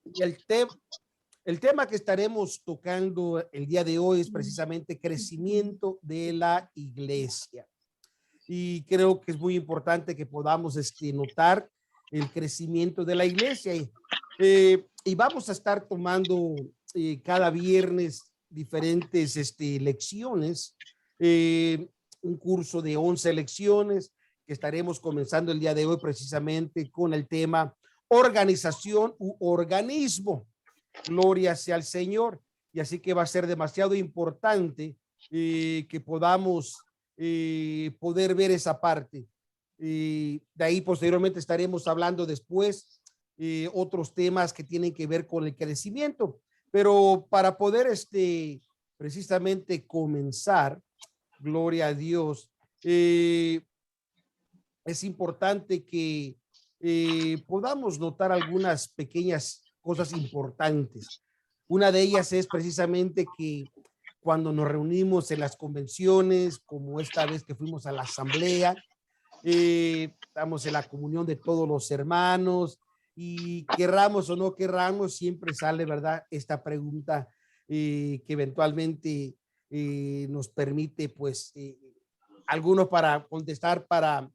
Y el tema que estaremos tocando el día de hoy es precisamente crecimiento de la iglesia. Y creo que es muy importante que podamos notar el crecimiento de la iglesia. Y vamos a estar tomando cada viernes diferentes lecciones, un curso de 11 lecciones que estaremos comenzando el día de hoy precisamente con el tema organización u organismo. Gloria sea al Señor. Y así que va a ser demasiado importante que podamos poder ver esa parte. De ahí posteriormente estaremos hablando después otros temas que tienen que ver con el crecimiento. Pero para poder precisamente comenzar, gloria a Dios, es importante que podamos notar algunas pequeñas cosas importantes. Una de ellas es precisamente que cuando nos reunimos en las convenciones, como esta vez que fuimos a la asamblea, estamos en la comunión de todos los hermanos y querramos o no querramos, siempre sale, ¿verdad? Esta pregunta que eventualmente nos permite, pues, algunos para contestar para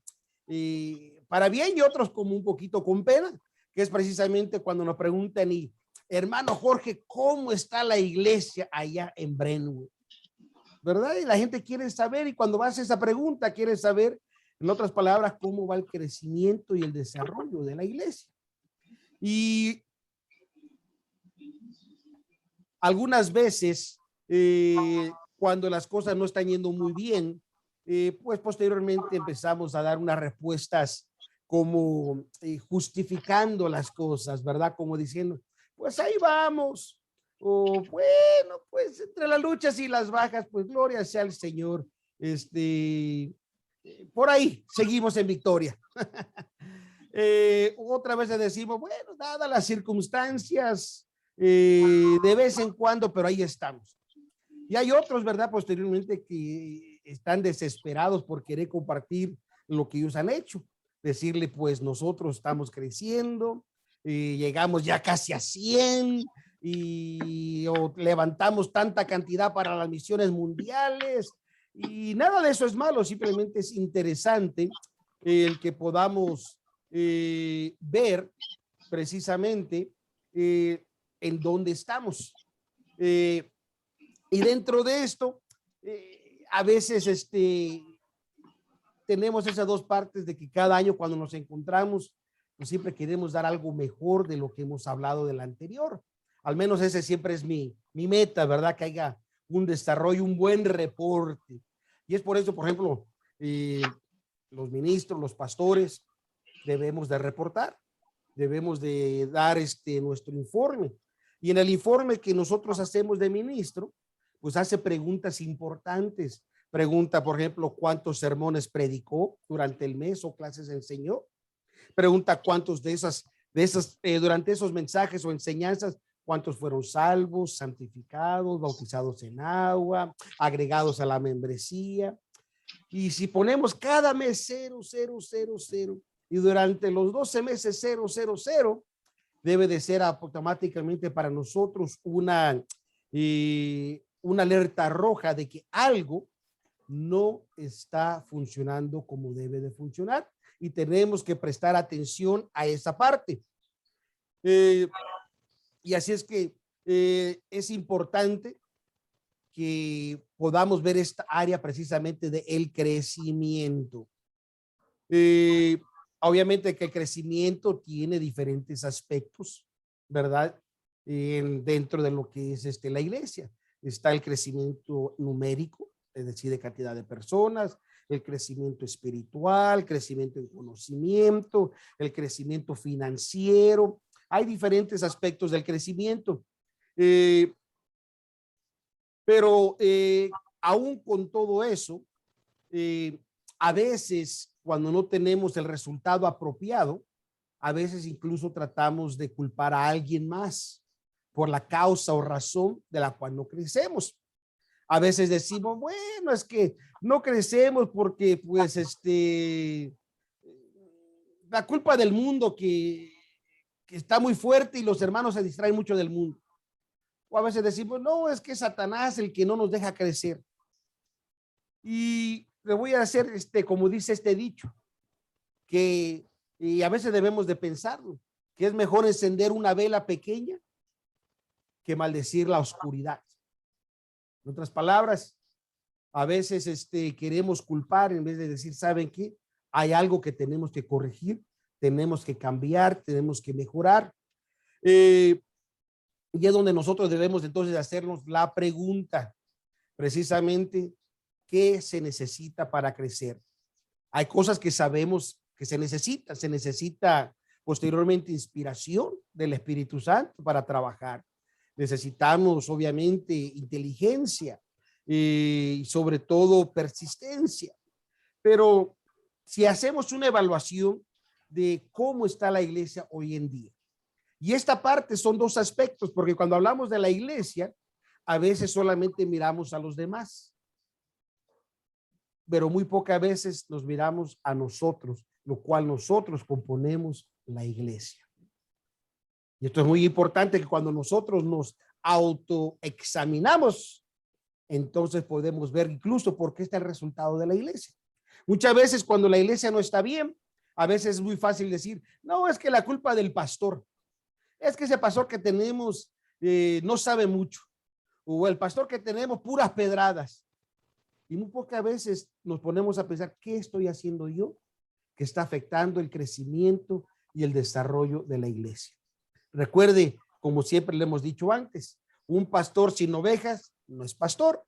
bien y otros como un poquito con pena, que es precisamente cuando nos preguntan y hermano Jorge, ¿cómo está la iglesia allá en Brentwood? ¿Verdad? Y la gente quiere saber y cuando vas a esa pregunta quiere saber, en otras palabras, cómo va el crecimiento y el desarrollo de la iglesia. Y algunas veces, cuando las cosas no están yendo muy bien, pues posteriormente empezamos a dar unas respuestas como justificando las cosas, ¿verdad? Como diciendo, pues ahí vamos. O bueno, pues entre las luchas y las bajas, pues gloria sea al Señor. Por ahí seguimos en victoria. Otra vez decimos, bueno, dadas las circunstancias, de vez en cuando, pero ahí estamos. Y hay otros, ¿verdad? Posteriormente que están desesperados por querer compartir lo que ellos han hecho. Decirle, pues nosotros estamos creciendo, llegamos ya casi a 100 y levantamos tanta cantidad para las misiones mundiales y nada de eso es malo, simplemente es interesante el que podamos ver precisamente en dónde estamos. Y dentro de esto, a veces tenemos esas dos partes de que cada año cuando nos encontramos, pues siempre queremos dar algo mejor de lo que hemos hablado del anterior. Al menos ese siempre es mi meta, ¿verdad? Que haya un desarrollo, un buen reporte. Y es por eso, por ejemplo, los ministros, los pastores, debemos de reportar, debemos de dar nuestro informe. Y en el informe que nosotros hacemos de ministro, pues hace preguntas importantes. Pregunta, por ejemplo, cuántos sermones predicó durante el mes o clases enseñó. Pregunta cuántos de esas durante esos mensajes o enseñanzas, cuántos fueron salvos, santificados, bautizados en agua, agregados a la membresía. Y si ponemos cada mes 0, 0, 0, 0 y durante los 12 meses 0, 0, 0, debe de ser automáticamente para nosotros una alerta roja de que algo no está funcionando como debe de funcionar y tenemos que prestar atención a esa parte. Y así es que es importante que podamos ver esta área precisamente de el crecimiento. Obviamente que el crecimiento tiene diferentes aspectos, ¿verdad? Dentro de lo que es la iglesia. Está el crecimiento numérico, es decir, de cantidad de personas, el crecimiento espiritual, crecimiento en conocimiento, el crecimiento financiero. Hay diferentes aspectos del crecimiento. Pero aún con todo eso, a veces cuando no tenemos el resultado apropiado, a veces incluso tratamos de culpar a alguien más por la causa o razón de la cual no crecemos. A veces decimos, bueno, es que no crecemos porque pues la culpa del mundo que que está muy fuerte y los hermanos se distraen mucho del mundo. O a veces decimos, no, es que es Satanás el que no nos deja crecer. Y le voy a hacer, como dice este dicho, que y a veces debemos de pensarlo, que es mejor encender una vela pequeña que maldecir la oscuridad. En otras palabras, a veces queremos culpar en vez de decir, ¿saben qué? Hay algo que tenemos que corregir, tenemos que cambiar, tenemos que mejorar. Y es donde nosotros debemos entonces hacernos la pregunta, precisamente, ¿qué se necesita para crecer? Hay cosas que sabemos que se necesita posteriormente inspiración del Espíritu Santo para trabajar. Necesitamos obviamente inteligencia y sobre todo persistencia. Pero si hacemos una evaluación de cómo está la iglesia hoy en día, y esta parte son dos aspectos, porque cuando hablamos de la iglesia, a veces solamente miramos a los demás, pero muy pocas veces nos miramos a nosotros, lo cual nosotros componemos la iglesia. Y esto es muy importante, que cuando nosotros nos autoexaminamos, entonces podemos ver incluso por qué está el resultado de la iglesia. Muchas veces cuando la iglesia no está bien, a veces es muy fácil decir, no, es que la culpa del pastor, es que ese pastor que tenemos no sabe mucho, o el pastor que tenemos puras pedradas. Y muy pocas veces nos ponemos a pensar, ¿qué estoy haciendo yo que está afectando el crecimiento y el desarrollo de la iglesia? Recuerde, como siempre le hemos dicho antes, un pastor sin ovejas no es pastor,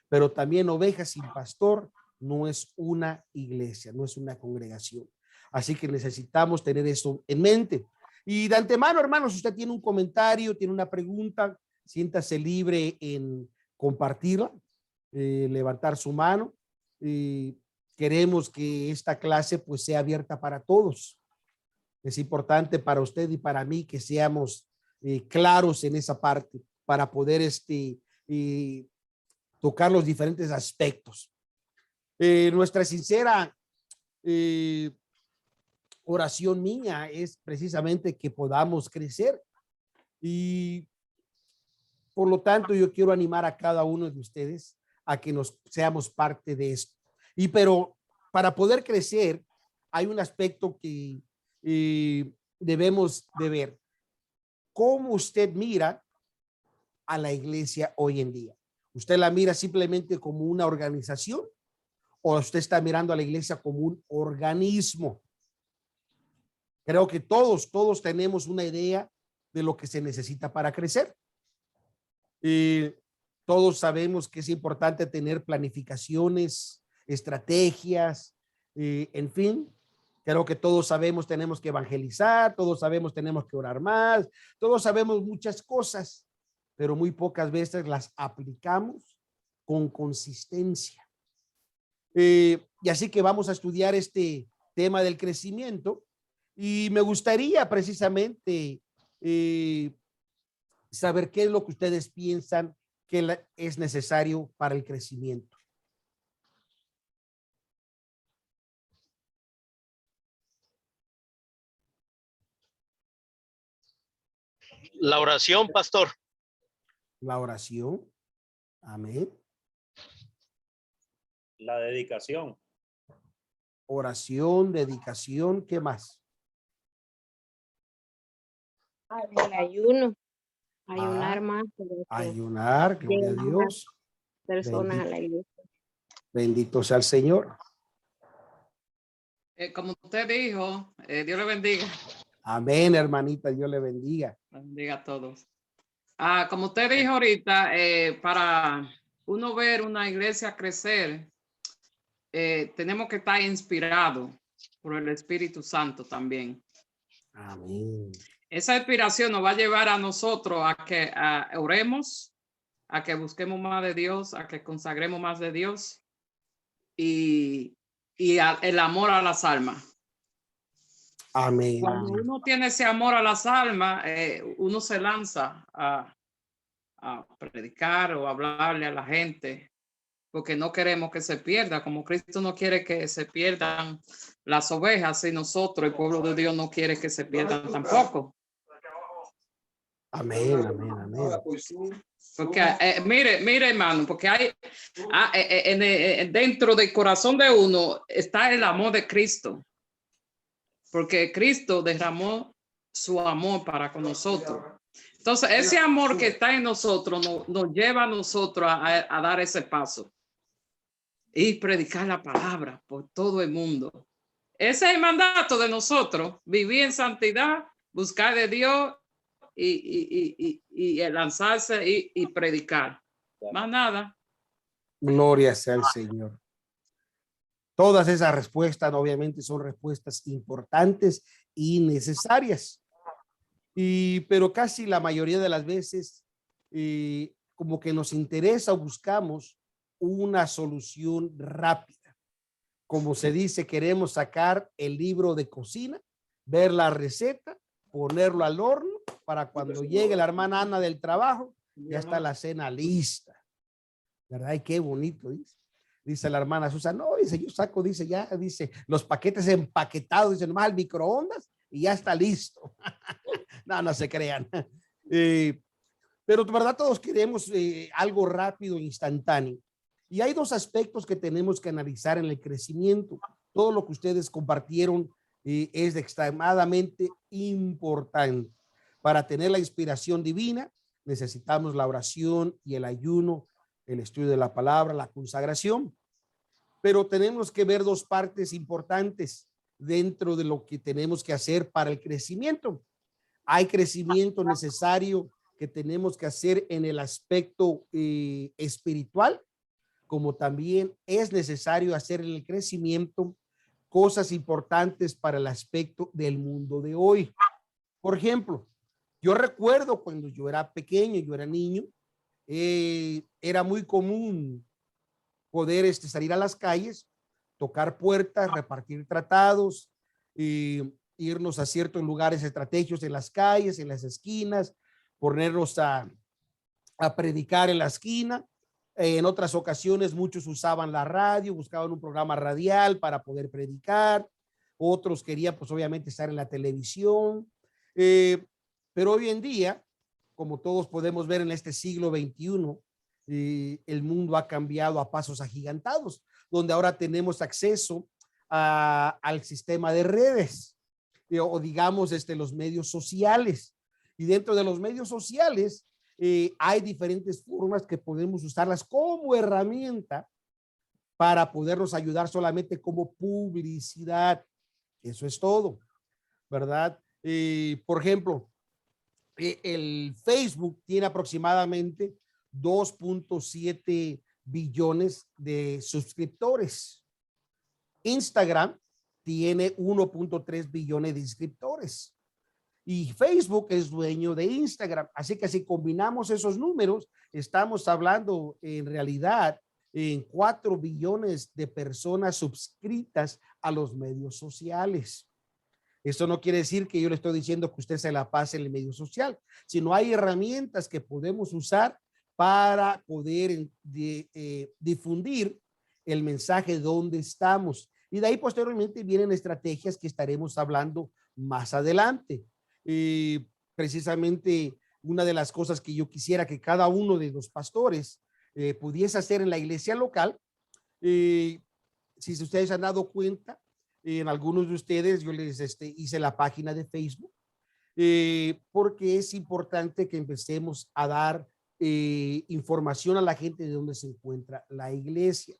pero también ovejas sin pastor no es una iglesia, no es una congregación. Así que necesitamos tener eso en mente. Y de antemano, hermanos, si usted tiene un comentario, tiene una pregunta, siéntase libre en compartirla, levantar su mano. Queremos que esta clase pues sea abierta para todos. Es importante para usted y para mí que seamos claros en esa parte para poder tocar los diferentes aspectos. Nuestra sincera oración mía es precisamente que podamos crecer, y por lo tanto yo quiero animar a cada uno de ustedes a que nos seamos parte de esto. Pero para poder crecer hay un aspecto que debemos de ver. ¿Cómo usted mira a la iglesia hoy en día? ¿Usted la mira simplemente como una organización o usted está mirando a la iglesia como un organismo? Creo que todos tenemos una idea de lo que se necesita para crecer. Todos sabemos que es importante tener planificaciones, estrategias, en fin. Creo que todos sabemos tenemos que evangelizar, todos sabemos tenemos que orar más, todos sabemos muchas cosas, pero muy pocas veces las aplicamos con consistencia. Y así que vamos a estudiar este tema del crecimiento, y me gustaría precisamente saber qué es lo que ustedes piensan que es necesario para el crecimiento. La oración, pastor. La oración. Amén. La dedicación. Oración, dedicación, ¿qué más? El ayuno. Ayunar más. Ayunar, gloria a Dios. Personas a la iglesia. Bendito sea el Señor. Como usted dijo, Dios le bendiga. Amén, hermanita, Dios le bendiga. Bendiga a todos. Como usted dijo ahorita, para uno ver una iglesia crecer, tenemos que estar inspirados por el Espíritu Santo también. Amén. Esa inspiración nos va a llevar a nosotros a que oremos, a que busquemos más de Dios, a que consagremos más de Dios y el amor a las almas. Amén. Cuando uno tiene ese amor a las almas, uno se lanza a predicar o a hablarle a la gente, porque no queremos que se pierda, como Cristo no quiere que se pierdan las ovejas, y nosotros, el pueblo de Dios, no quiere que se pierdan tampoco. Amén, amén, amén. Porque mire, hermano, porque hay dentro del corazón de uno está el amor de Cristo. Porque Cristo derramó su amor para con nosotros. Entonces, ese amor que está en nosotros nos lleva a nosotros a dar ese paso y predicar la palabra por todo el mundo. Ese es el mandato de nosotros, vivir en santidad, buscar de Dios y lanzarse y predicar. Más nada. Gloria sea al Señor. Todas esas respuestas obviamente son respuestas importantes y necesarias. Pero casi la mayoría de las veces como que nos interesa o buscamos una solución rápida. Como se dice, queremos sacar el libro de cocina, ver la receta, ponerlo al horno para cuando llegue la hermana Ana del trabajo, ya está la cena lista. ¿Verdad? Y qué bonito, dice. Dice la hermana Susana, no, dice, yo saco, dice, ya, dice, los paquetes empaquetados, dice, nomás al microondas y ya está listo. No, no se crean. Pero de verdad todos queremos algo rápido, instantáneo. Y hay dos aspectos que tenemos que analizar en el crecimiento. Todo lo que ustedes compartieron es extremadamente importante. Para tener la inspiración divina, necesitamos la oración y el ayuno, el estudio de la palabra, la consagración. Pero tenemos que ver dos partes importantes dentro de lo que tenemos que hacer para el crecimiento. Hay crecimiento necesario que tenemos que hacer en el aspecto espiritual, como también es necesario hacer en el crecimiento cosas importantes para el aspecto del mundo de hoy. Por ejemplo, yo recuerdo cuando yo era pequeño, yo era niño, era muy común poder salir a las calles, tocar puertas, repartir tratados, irnos a ciertos lugares estratégicos en las calles, en las esquinas, ponernos a predicar en la esquina. En otras ocasiones muchos usaban la radio, buscaban un programa radial para poder predicar. Otros querían pues obviamente estar en la televisión. Pero hoy en día, como todos podemos ver en este siglo XXI, el mundo ha cambiado a pasos agigantados, donde ahora tenemos acceso al sistema de redes o digamos los medios sociales. Y dentro de los medios sociales hay diferentes formas que podemos usarlas como herramienta para podernos ayudar solamente como publicidad. Eso es todo, ¿verdad? Por ejemplo, el Facebook tiene aproximadamente 2.7 billones de suscriptores. Instagram tiene 1.3 billones de suscriptores. Y Facebook es dueño de Instagram. Así que si combinamos esos números, estamos hablando en realidad en 4 billones de personas suscritas a los medios sociales. Esto no quiere decir que yo le estoy diciendo que usted se la pase en el medio social, sino hay herramientas que podemos usar para poder difundir el mensaje donde estamos. Y de ahí posteriormente vienen estrategias que estaremos hablando más adelante. Precisamente una de las cosas que yo quisiera que cada uno de los pastores pudiese hacer en la iglesia local, si ustedes han dado cuenta, en algunos de ustedes yo les hice la página de Facebook, porque es importante que empecemos a dar información a la gente de dónde se encuentra la iglesia.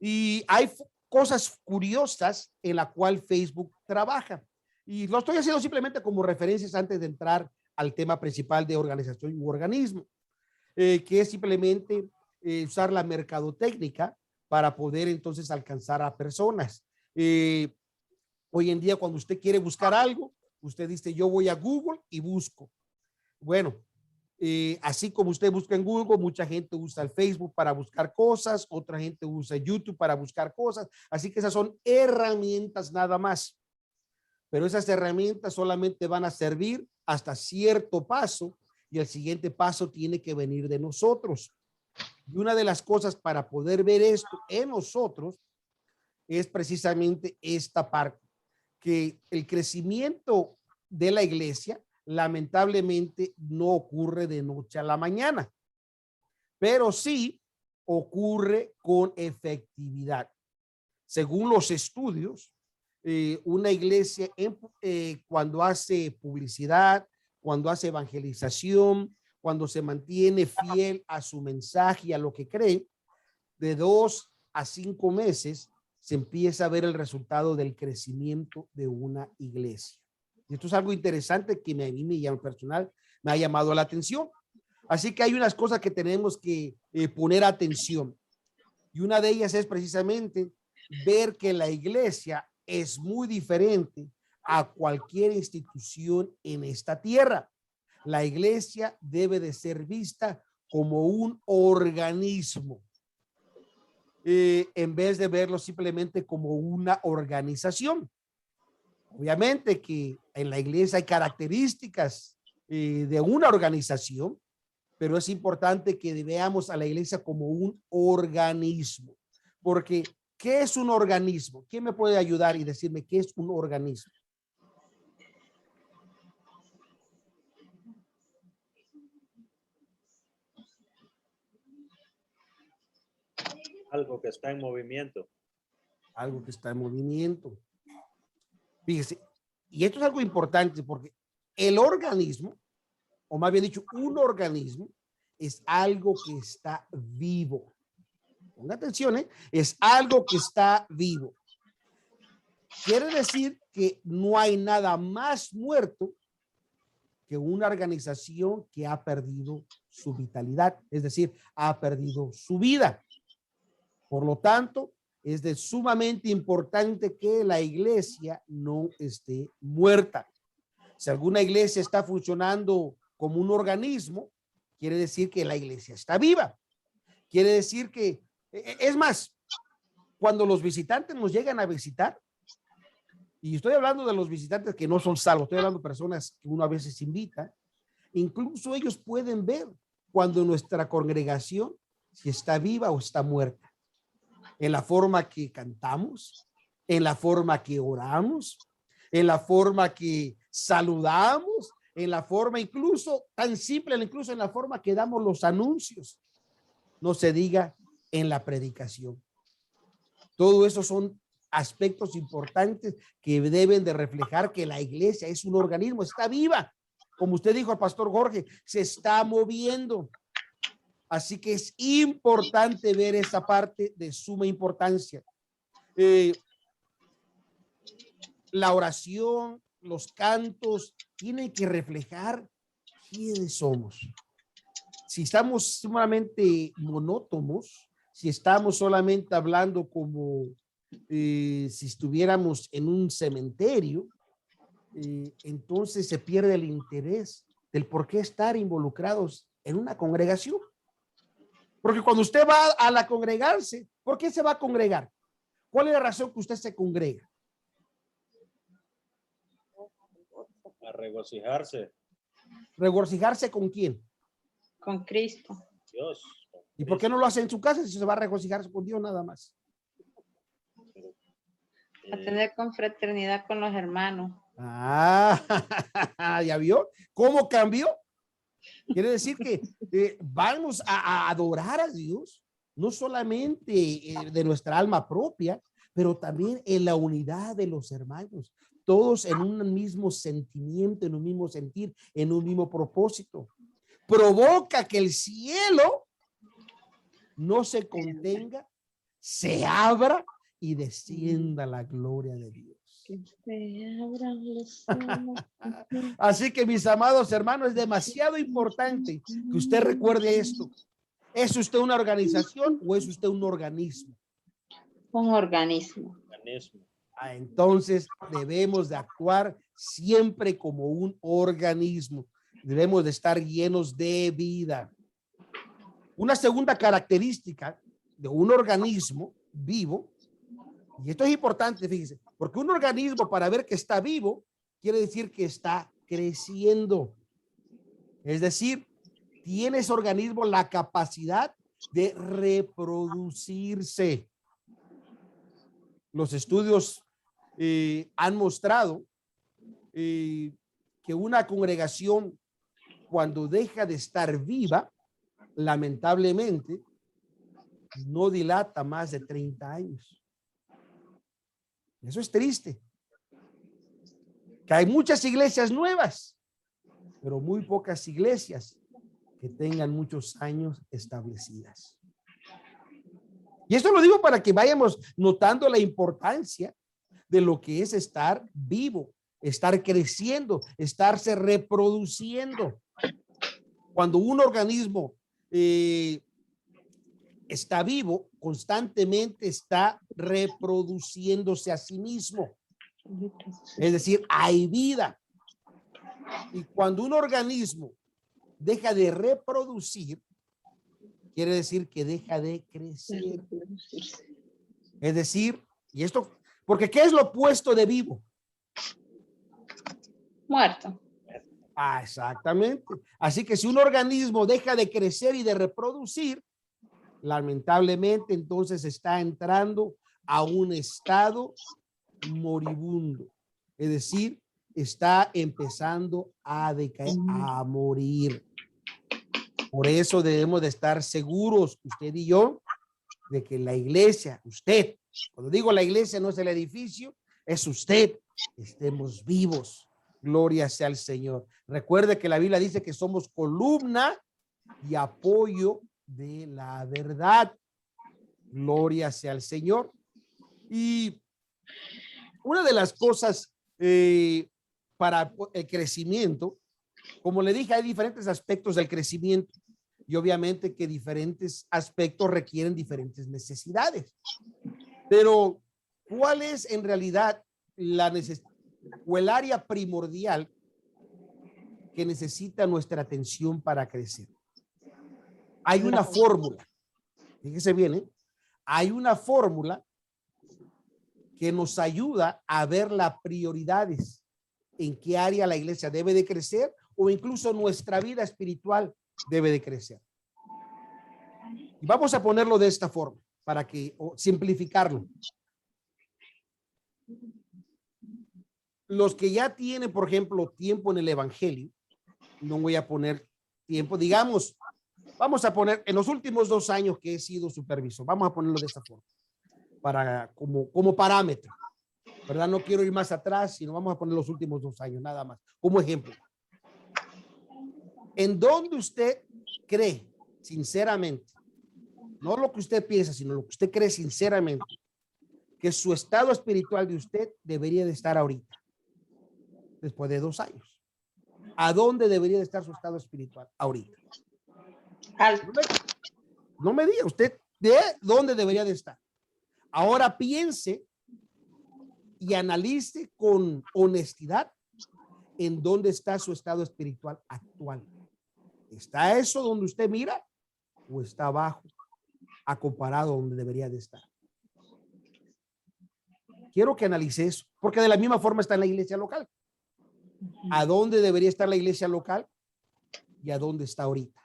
Y hay cosas curiosas en la cual Facebook trabaja. Y lo estoy haciendo simplemente como referencias antes de entrar al tema principal de organización y organismo, que es simplemente usar la mercadotecnia para poder entonces alcanzar a personas. Hoy en día cuando usted quiere buscar algo, usted dice yo voy a Google y busco. Bueno, así como usted busca en Google, mucha gente usa el Facebook para buscar cosas, otra gente usa YouTube para buscar cosas, así que esas son herramientas nada más. Pero esas herramientas solamente van a servir hasta cierto paso y el siguiente paso tiene que venir de nosotros. Y una de las cosas para poder ver esto en nosotros es precisamente esta parte, que el crecimiento de la iglesia lamentablemente no ocurre de noche a la mañana, pero sí ocurre con efectividad. Según los estudios, una iglesia cuando hace publicidad, cuando hace evangelización, cuando se mantiene fiel a su mensaje y a lo que cree, de 2 a 5 meses se empieza a ver el resultado del crecimiento de una iglesia. Y esto es algo interesante que a mí me llama personal, me ha llamado la atención. Así que hay unas cosas que tenemos que poner atención. Y una de ellas es precisamente ver que la iglesia es muy diferente a cualquier institución en esta tierra. La iglesia debe de ser vista como un organismo, en vez de verlo simplemente como una organización. Obviamente que en la iglesia hay características de una organización, pero es importante que veamos a la iglesia como un organismo. Porque, ¿qué es un organismo? ¿Quién me puede ayudar y decirme qué es un organismo? Algo que está en movimiento. Algo que está en movimiento. Fíjese, y esto es algo importante porque el organismo, o más bien dicho, un organismo es algo que está vivo. Ponga atención, es algo que está vivo. Quiere decir que no hay nada más muerto que una organización que ha perdido su vitalidad, es decir, ha perdido su vida. Por lo tanto, es de sumamente importante que la iglesia no esté muerta. Si alguna iglesia está funcionando como un organismo, quiere decir que la iglesia está viva. Quiere decir que, es más, cuando los visitantes nos llegan a visitar, y estoy hablando de los visitantes que no son salvos, estoy hablando de personas que uno a veces invita, incluso ellos pueden ver cuando nuestra congregación si está viva o está muerta, en la forma que cantamos, en la forma que oramos, en la forma que saludamos, en la forma incluso tan simple, incluso en la forma que damos los anuncios, no se diga en la predicación. Todo eso son aspectos importantes que deben de reflejar que la iglesia es un organismo, está viva. Como usted dijo al pastor Jorge, se está moviendo. Así que es importante ver esa parte de suma importancia. La oración, los cantos, tienen que reflejar quiénes somos. Si estamos sumamente monótonos, si estamos solamente hablando como si estuviéramos en un cementerio, entonces se pierde el interés del por qué estar involucrados en una congregación. Porque cuando usted va a la congregarse, ¿por qué se va a congregar? ¿Cuál es la razón que usted se congrega? A regocijarse. ¿Regocijarse con quién? Con Cristo. Dios. ¿Y por qué no lo hace en su casa si se va a regocijarse con Dios nada más? A tener confraternidad con los hermanos. Ah, ¿ya vio cómo cambió? Quiere decir que vamos a adorar a Dios, no solamente de nuestra alma propia, pero también en la unidad de los hermanos, todos en un mismo sentimiento, en un mismo sentir, en un mismo propósito. Provoca que el cielo no se contenga, se abra y descienda la gloria de Dios. Así que mis amados hermanos, es demasiado importante que usted recuerde esto. ¿Es usted una organización o es usted un organismo? Un organismo. Entonces debemos de actuar siempre como un organismo. Debemos de estar llenos de vida. Una segunda característica de un organismo vivo, y esto es importante, fíjense, porque un organismo, para ver que está vivo, quiere decir que está creciendo. Es decir, tiene ese organismo la capacidad de reproducirse. Los estudios han mostrado que que una congregación, cuando deja de estar viva, lamentablemente, no dilata más de 30 años. Eso es triste. Que hay muchas iglesias nuevas, pero muy pocas iglesias que tengan muchos años establecidas. Y esto lo digo para que vayamos notando la importancia de lo que es estar vivo, estar creciendo, estarse reproduciendo. Cuando un organismo está vivo, constantemente está reproduciéndose a sí mismo. Es decir, hay vida. Y cuando un organismo deja de reproducir, quiere decir que deja de crecer. Es decir, y esto, porque ¿qué es lo opuesto de vivo? Muerto. Ah, exactamente. Así que si un organismo deja de crecer y de reproducir, lamentablemente entonces está entrando a un estado moribundo. Es decir, está empezando a decaer, a morir. Por eso debemos de estar seguros, usted y yo, de que la iglesia, usted, cuando digo la iglesia no es el edificio, es usted, estemos vivos. Gloria sea al Señor. Recuerde que la Biblia dice que somos columna y apoyo de la verdad. Gloria sea al Señor. Y una de las cosas para el crecimiento, como le dije, hay diferentes aspectos del crecimiento y obviamente que diferentes aspectos requieren diferentes necesidades. Pero, ¿cuál es en realidad la necesidad o el área primordial que necesita nuestra atención para crecer? Hay una fórmula, fíjese bien, ¿eh? Hay una fórmula que nos ayuda a ver las prioridades, en qué área la iglesia debe de crecer o incluso nuestra vida espiritual debe de crecer. Y vamos a ponerlo de esta forma para que simplificarlo. Los que ya tienen, por ejemplo, tiempo en el evangelio, no voy a poner tiempo, digamos, vamos a poner en los últimos 2 años que he sido supervisor, vamos a ponerlo de esta forma, para como parámetro, ¿verdad? No quiero ir más atrás, sino vamos a poner los últimos 2 años, nada más, como ejemplo. ¿En dónde usted cree, sinceramente, no lo que usted piensa, sino lo que usted cree sinceramente, que su estado espiritual de usted debería de estar ahorita, después de 2 años? ¿A dónde debería de estar su estado espiritual ahorita? No me diga usted de dónde debería de estar. Ahora piense y analice con honestidad en dónde está su estado espiritual actual. ¿Está eso donde usted mira o está abajo a comparado donde debería de estar? Quiero que analice eso, porque de la misma forma está en la iglesia local. ¿A dónde debería estar la iglesia local y a dónde está ahorita?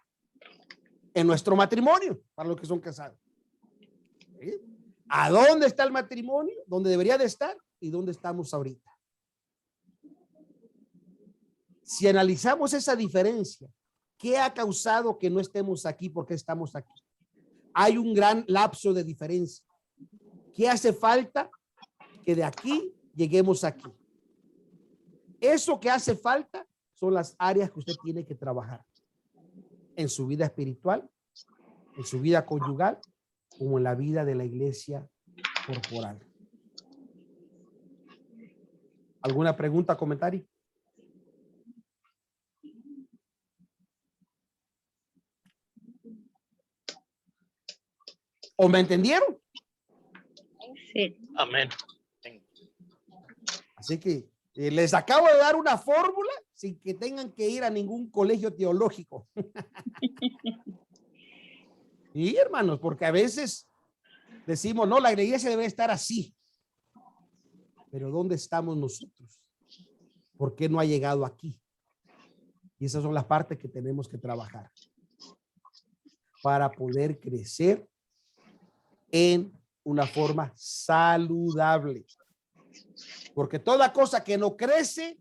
En nuestro matrimonio, para los que son casados. ¿Sí? ¿A dónde está el matrimonio? ¿Dónde debería de estar? ¿Y dónde estamos ahorita? Si analizamos esa diferencia, ¿qué ha causado que no estemos aquí? ¿Por qué estamos aquí? Hay un gran lapso de diferencia. ¿Qué hace falta? Que de aquí lleguemos aquí. Eso que hace falta son las áreas que usted tiene que trabajar en su vida espiritual, en su vida conyugal, como en la vida de la iglesia corporal. ¿Alguna pregunta, comentario? ¿O me entendieron? Sí. Amén. Así que les acabo de dar una fórmula sin que tengan que ir a ningún colegio teológico. Y hermanos, porque a veces decimos, no, la iglesia debe estar así. Pero ¿dónde estamos nosotros? ¿Por qué no ha llegado aquí? Y esas son las partes que tenemos que trabajar para poder crecer en una forma saludable. Porque toda cosa que no crece,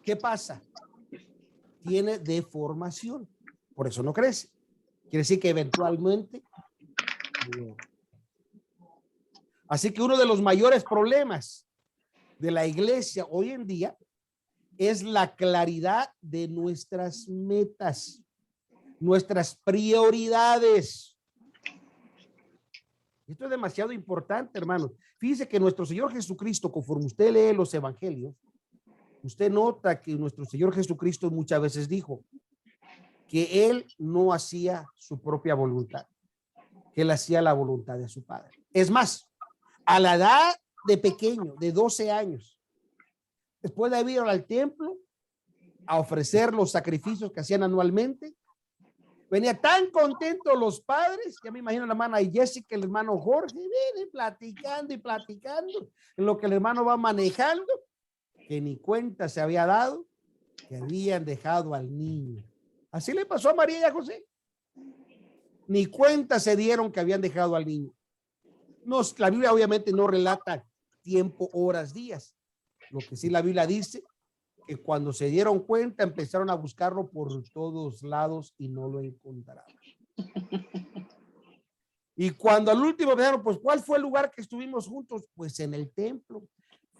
¿qué pasa? Tiene deformación, por eso no crece. Quiere decir que eventualmente. Así que uno de los mayores problemas de la iglesia hoy en día es la claridad de nuestras metas, nuestras prioridades. Esto es demasiado importante, hermano. Fíjese que nuestro Señor Jesucristo, conforme usted lee los evangelios, usted nota que nuestro Señor Jesucristo muchas veces dijo que Él no hacía su propia voluntad, que Él hacía la voluntad de su Padre. Es más, a la edad de pequeño, de 12 años, después de haber ido al templo a ofrecer los sacrificios que hacían anualmente, venía tan contentos los padres, ya me imagino la hermana Jessica, el hermano Jorge, viene platicando y platicando, en lo que el hermano va manejando, que ni cuenta se había dado que habían dejado al niño. Así le pasó a María y a José. Ni cuenta se dieron que habían dejado al niño. La Biblia obviamente no relata tiempo, horas, días. Lo que sí la Biblia dice que cuando se dieron cuenta empezaron a buscarlo por todos lados y no lo encontraron. Y cuando al último dijeron, pues ¿cuál fue el lugar que estuvimos juntos? Pues en el templo.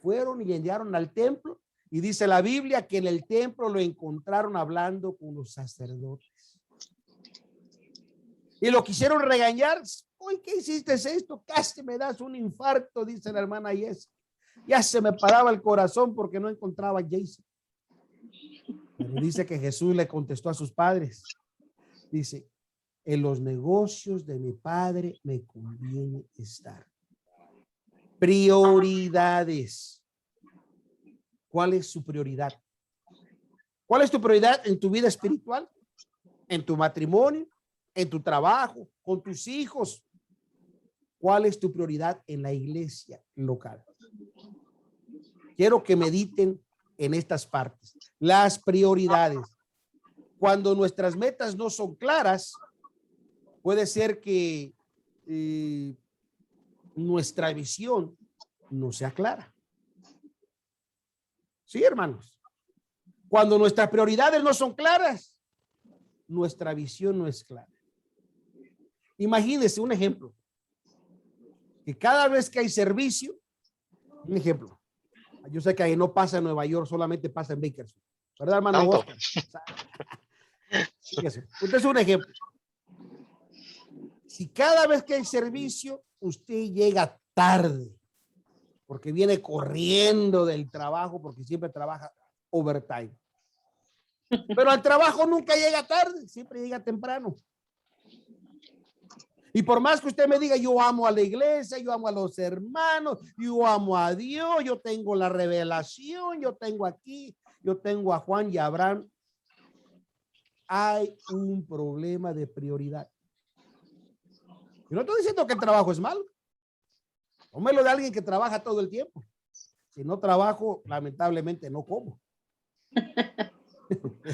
Fueron y llegaron al templo y dice la Biblia que en el templo lo encontraron hablando con los sacerdotes. Y lo quisieron regañar. Hoy, ¿qué hiciste esto? Casi me das un infarto, dice la hermana Jessica. Ya se me paraba el corazón porque no encontraba a Jason. Pero dice que Jesús le contestó a sus padres. Dice, en los negocios de mi padre me conviene estar. Prioridades. ¿Cuál es su prioridad? ¿Cuál es tu prioridad en tu vida espiritual? ¿En tu matrimonio? ¿En tu trabajo? ¿Con tus hijos? ¿Cuál es tu prioridad en la iglesia local? Quiero que mediten en estas partes. Las prioridades. Cuando nuestras metas no son claras, puede ser que nuestra visión no sea clara. Sí, hermanos. Cuando nuestras prioridades no son claras, nuestra visión no es clara. Imagínense un ejemplo. Que cada vez que hay servicio, un ejemplo, yo sé que ahí no pasa en Nueva York, solamente pasa en Bakersfield, ¿verdad, hermano Oscar? Usted es un ejemplo. Si cada vez que hay servicio, usted llega tarde, porque viene corriendo del trabajo, porque siempre trabaja overtime. Pero al trabajo nunca llega tarde, siempre llega temprano. Y por más que usted me diga, yo amo a la iglesia, yo amo a los hermanos, yo amo a Dios, yo tengo la revelación, yo tengo aquí, yo tengo a Juan y a Abraham, hay un problema de prioridad. Yo no estoy diciendo que el trabajo es malo. Tómelo de alguien que trabaja todo el tiempo. Si no trabajo, lamentablemente no como.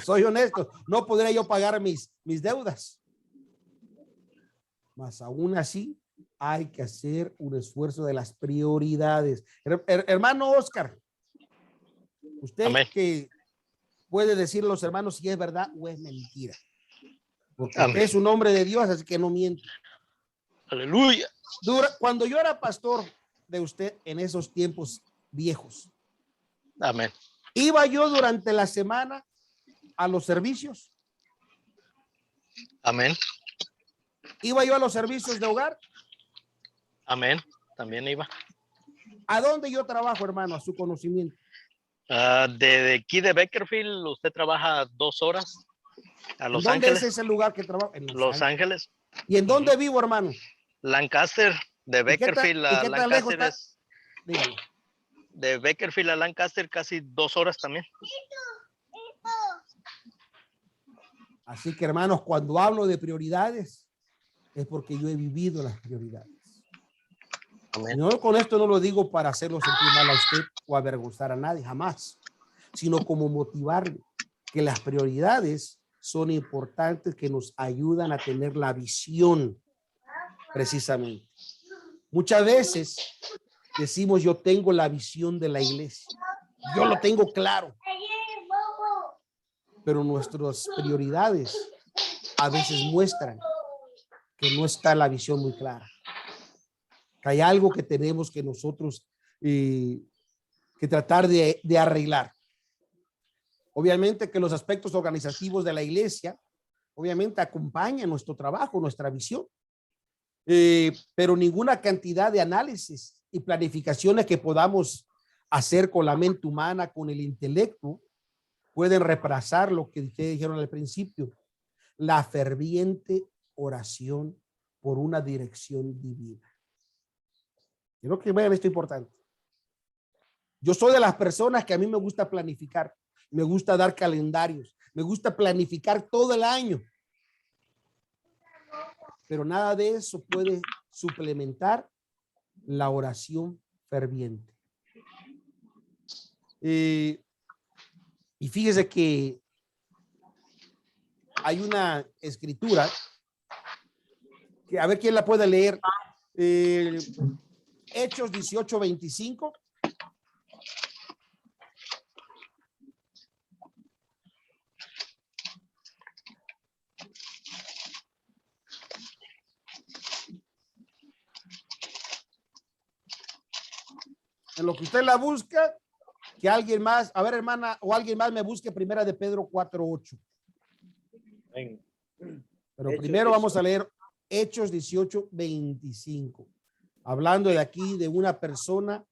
Soy honesto, no podré yo pagar mis deudas. Mas aún así hay que hacer un esfuerzo de las prioridades. Hermano Oscar, usted Amén. Que puede decirle a los hermanos si es verdad o es mentira. Porque usted es un hombre de Dios, así que no miente. Aleluya. Cuando yo era pastor de usted en esos tiempos viejos. Amén. Iba yo durante la semana a los servicios. Amén. ¿Iba yo a los servicios de hogar? Amén. También iba. ¿A dónde yo trabajo, hermano? A su conocimiento. De aquí de Bakersfield, usted trabaja 2 horas a Los ¿Dónde Ángeles. es ese lugar que trabaja? En Los Ángeles. ¿Y en dónde vivo, hermano? Lancaster, de Bakersfield a Lancaster es. Dígame. De Bakersfield a Lancaster casi 2 horas también. Así que, hermanos, cuando hablo de prioridades, es porque yo he vivido las prioridades. Amén. No, con esto no lo digo para hacerlo sentir mal a usted o avergonzar a nadie, jamás, sino como motivarle que las prioridades son importantes, que nos ayudan a tener la visión, precisamente. Muchas veces decimos, yo tengo la visión de la iglesia, yo lo tengo claro, pero nuestras prioridades a veces muestran que no está la visión muy clara. Que hay algo que tenemos que nosotros que tratar de arreglar. Obviamente que los aspectos organizativos de la iglesia, obviamente acompañan nuestro trabajo, nuestra visión, pero ninguna cantidad de análisis y planificaciones que podamos hacer con la mente humana, con el intelecto, pueden reemplazar lo que ustedes dijeron al principio, la ferviente oración por una dirección divina. Quiero que vean esto importante. Yo soy de las personas que a mí me gusta planificar, me gusta dar calendarios, me gusta planificar todo el año. Pero nada de eso puede suplementar la oración ferviente. Y fíjese que hay una escritura que a ver quién la puede leer. Hechos 18:25. En lo que usted la busca, que alguien más, a ver, hermana, o alguien más me busque primera de Pedro 4:8. Pero Hechos primero vamos 18. a leer Hechos 18:25. Hablando de aquí de una persona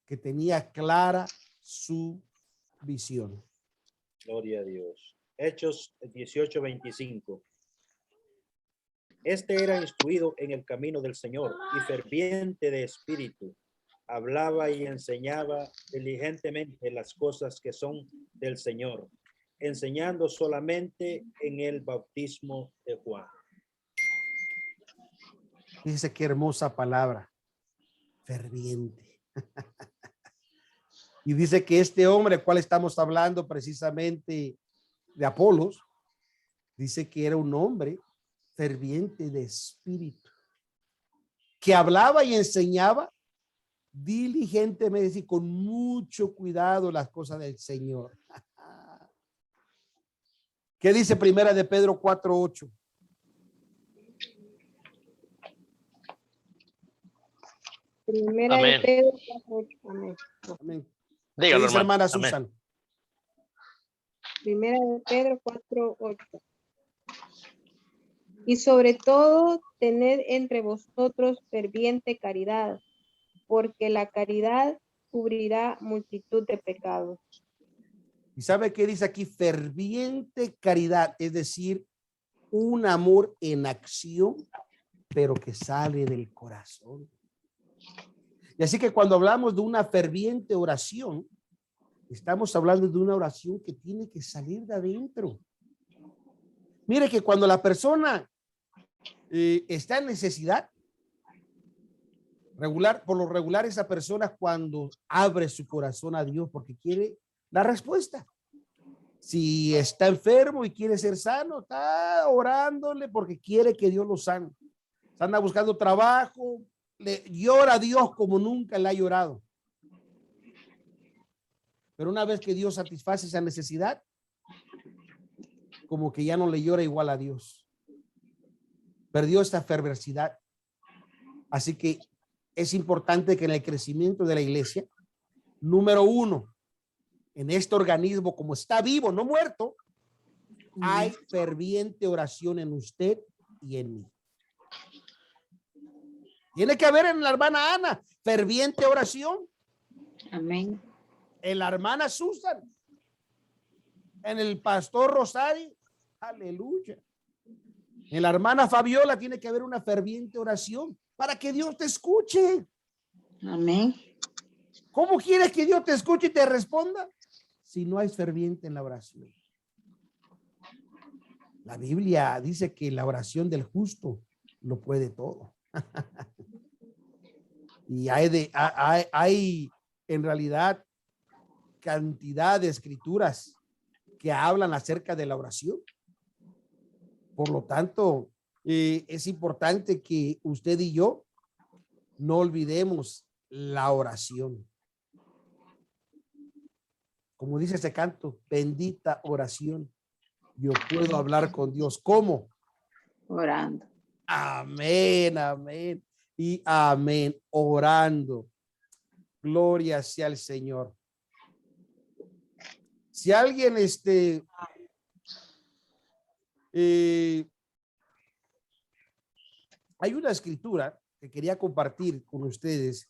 que tenía clara su visión. Gloria a Dios. Hechos 18:25. Este era instruido en el camino del Señor y ferviente de espíritu. Hablaba y enseñaba diligentemente las cosas que son del Señor, enseñando solamente en el bautismo de Juan. Dice qué hermosa palabra, ferviente. Y dice que este hombre, del cual estamos hablando precisamente de Apolos, dice que era un hombre ferviente de espíritu, que hablaba y enseñaba diligentemente y con mucho cuidado las cosas del Señor. ¿Qué dice primera de Pedro 4:8? Primera Amén. de Pedro 4:8. Amén. Amén. ¿Qué Dígalo, dice hermano. hermana Amén. Susan? Primera de Pedro 4:8. Y sobre todo, tened entre vosotros ferviente caridad, porque la caridad cubrirá multitud de pecados. ¿Y sabe qué dice aquí? Ferviente caridad, es decir, un amor en acción, pero que sale del corazón. Y así que cuando hablamos de una ferviente oración, estamos hablando de una oración que tiene que salir de adentro. Mire que cuando la persona está en necesidad, por lo regular esa persona cuando abre su corazón a Dios porque quiere la respuesta. Si está enfermo y quiere ser sano, está orándole porque quiere que Dios lo sane. Anda buscando trabajo, le llora a Dios como nunca le ha llorado. Pero una vez que Dios satisface esa necesidad, como que ya no le llora igual a Dios. Perdió esta fervorosidad. Así que es importante que en el crecimiento de la iglesia, número uno, en este organismo, como está vivo, no muerto, hay ferviente oración en usted y en mí. Tiene que haber en la hermana Ana ferviente oración. Amén. En la hermana Susan, en el pastor Rosario, aleluya. En la hermana Fabiola tiene que haber una ferviente oración para que Dios te escuche. Amén. ¿Cómo quieres que Dios te escuche y te responda si no hay ferviente en la oración? La Biblia dice que la oración del justo lo puede todo. Y hay en realidad cantidad de escrituras que hablan acerca de la oración. Por lo tanto, es importante que usted y yo no olvidemos la oración. como dice ese canto, bendita oración. Yo puedo hablar con Dios. ¿Cómo? Orando. Amén, amén y amén. Orando. Gloria sea al Señor. Si alguien hay una escritura que quería compartir con ustedes.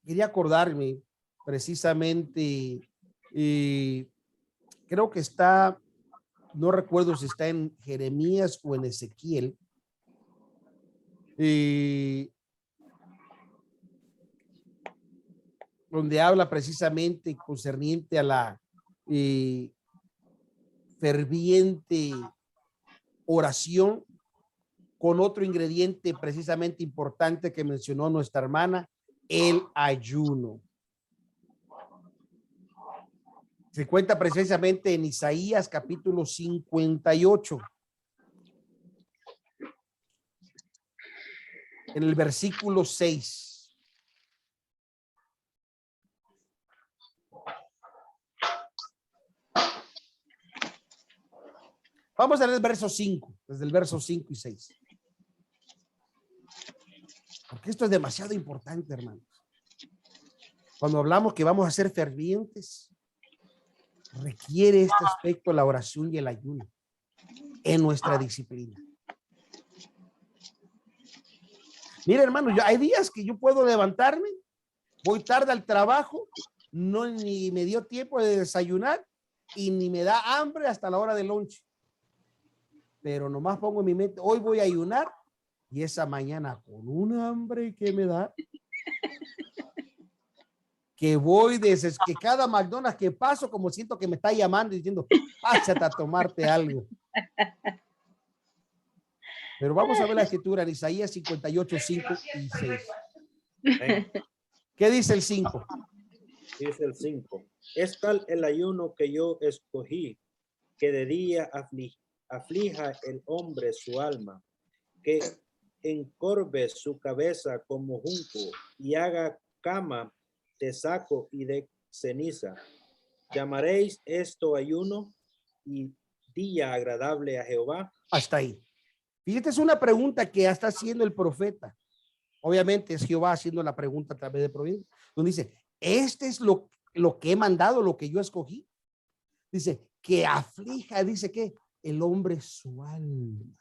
Quería acordarme precisamente, creo que está, no recuerdo si está en Jeremías o en Ezequiel, donde habla precisamente concerniente a la ferviente oración, con otro ingrediente precisamente importante que mencionó nuestra hermana, el ayuno. Se cuenta precisamente en Isaías capítulo 58. En el versículo 6. Vamos a leer el verso 5, desde el verso 5 y 6. Porque esto es demasiado importante, hermanos. Cuando hablamos que vamos a ser fervientes, requiere este aspecto la oración y el ayuno en nuestra disciplina. Mira, hermano, hay días que yo puedo levantarme, voy tarde al trabajo, ni me dio tiempo de desayunar y ni me da hambre hasta la hora del lunch. Pero nomás pongo en mi mente, hoy voy a ayunar, y esa mañana con un hambre que me da, que voy desde que cada McDonald's que paso, como siento que me está llamando y diciendo, pásate a tomarte algo. Pero vamos a ver la escritura en Isaías 58, 5 y 6. ¿Qué dice el 5? Dice el 5. Es tal el ayuno que yo escogí, que de día aflija el hombre su alma, que encorve su cabeza como junco y haga cama de saco y de ceniza. ¿Llamaréis esto ayuno y día agradable a Jehová? Hasta ahí. Fíjate, es una pregunta que está haciendo el profeta. Obviamente es Jehová haciendo la pregunta a través de provincia, donde dice, este es lo que he mandado, lo que yo escogí. Dice, que aflija, dice que el hombre su alma.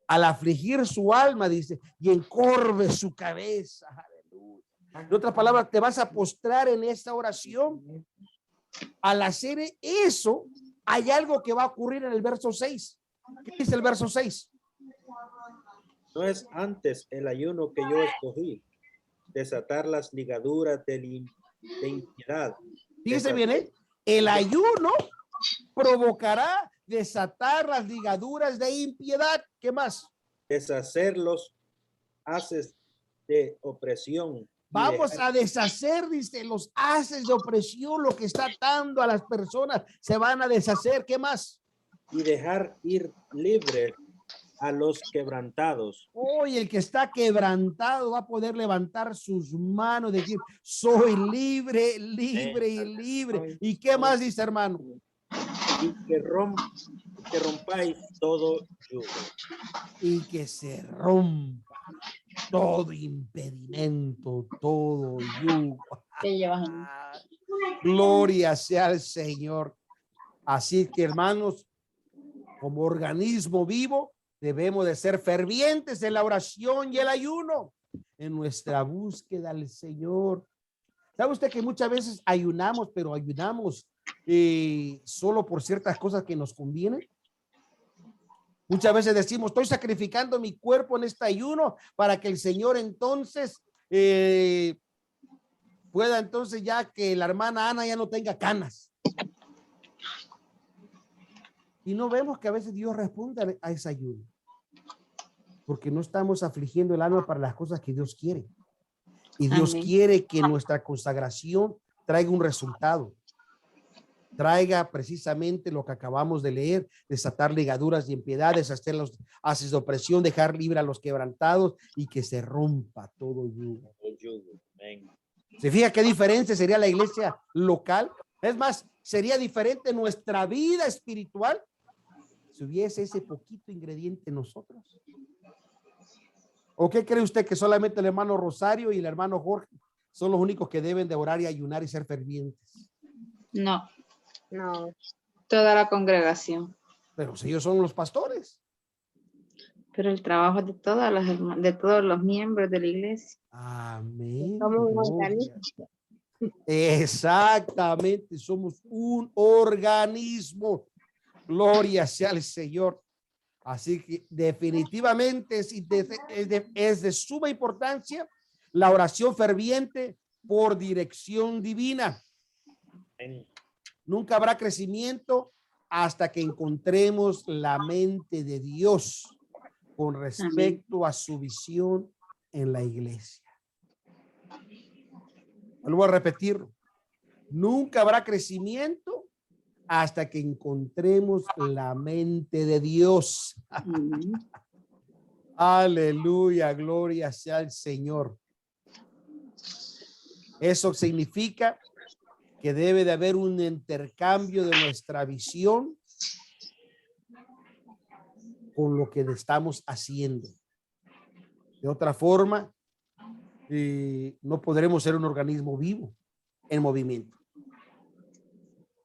Al afligir su alma, dice, y encorve su cabeza. Aleluya. En otras palabras, te vas a postrar en esta oración. Al hacer eso, hay algo que va a ocurrir en el verso 6. ¿Qué dice el verso 6? No es antes el ayuno que yo escogí, desatar las ligaduras de impiedad. Fíjese bien, el ayuno provocará desatar las ligaduras de impiedad. ¿Qué más? Deshacer los haces de opresión. Vamos a deshacer, dice, los haces de opresión, lo que está atando a las personas, se van a deshacer. ¿Qué más? Y dejar ir libre a los quebrantados. Hoy el que está quebrantado va a poder levantar sus manos y decir, soy libre, libre y libre. ¿Y qué más dice, hermano? Y que rompáis todo yugo. Y que se rompa todo impedimento, todo yugo. Gloria sea al Señor. Así que, hermanos, como organismo vivo, debemos de ser fervientes en la oración y el ayuno, en nuestra búsqueda al Señor. ¿Sabe usted que muchas veces ayunamos, pero ayunamos solo por ciertas cosas que nos convienen? Muchas veces decimos, estoy sacrificando mi cuerpo en este ayuno para que el Señor entonces pueda entonces ya que la hermana Ana ya no tenga canas. Y no vemos que a veces Dios responde a ese ayuno, porque no estamos afligiendo el alma para las cosas que Dios quiere. Y Dios quiere que nuestra consagración traiga un resultado. traiga precisamente lo que acabamos de leer: desatar ligaduras y impiedades, hacer los haces de opresión, dejar libre a los quebrantados y que se rompa todo yugo. Amén. ¿Se fija qué diferencia sería la iglesia local? Es más, sería diferente nuestra vida espiritual si hubiese ese poquito ingrediente en nosotros. ¿O qué cree usted, que solamente el hermano Rosario y el hermano Jorge son los únicos que deben de orar y ayunar y ser fervientes? No, No. toda la congregación. Pero si ellos son los pastores. Pero el trabajo es de de todos los miembros de la iglesia. Amén. Somos un Gloria. organismo. Exactamente, somos un organismo. Gloria sea al Señor. Así que definitivamente es de suma importancia la oración ferviente por dirección divina. Amén. Nunca habrá crecimiento hasta que encontremos la mente de Dios con respecto a su visión en la iglesia. Vuelvo a repetirlo. Nunca habrá crecimiento hasta que encontremos la mente de Dios. Aleluya, gloria sea al Señor. Eso significa que debe de haber un intercambio de nuestra visión con lo que estamos haciendo. De otra forma, no podremos ser un organismo vivo en movimiento.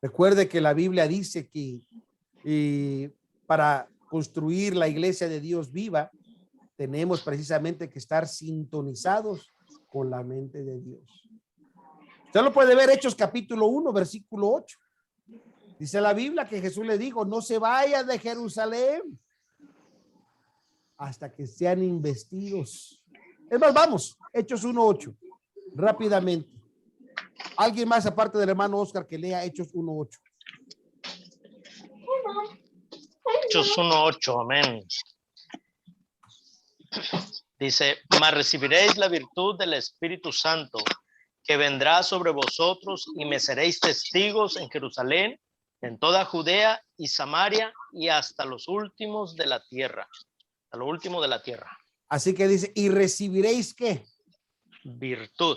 Recuerde que la Biblia dice que para construir la iglesia de Dios viva, tenemos precisamente que estar sintonizados con la mente de Dios. Usted lo puede ver, Hechos capítulo 1, versículo 8. Dice la Biblia que Jesús le dijo: no se vaya de Jerusalén hasta que sean investidos. Es más, vamos, Hechos 1:8, rápidamente. ¿Alguien más aparte del hermano Oscar que lea Hechos 1:8? Hechos 1:8, amén. Dice: mas recibiréis la virtud del Espíritu Santo, que vendrá sobre vosotros, y me seréis testigos en Jerusalén, en toda Judea y Samaria, y hasta los últimos de la tierra. A lo último de la tierra. Así que dice: y recibiréis ¿qué? Virtud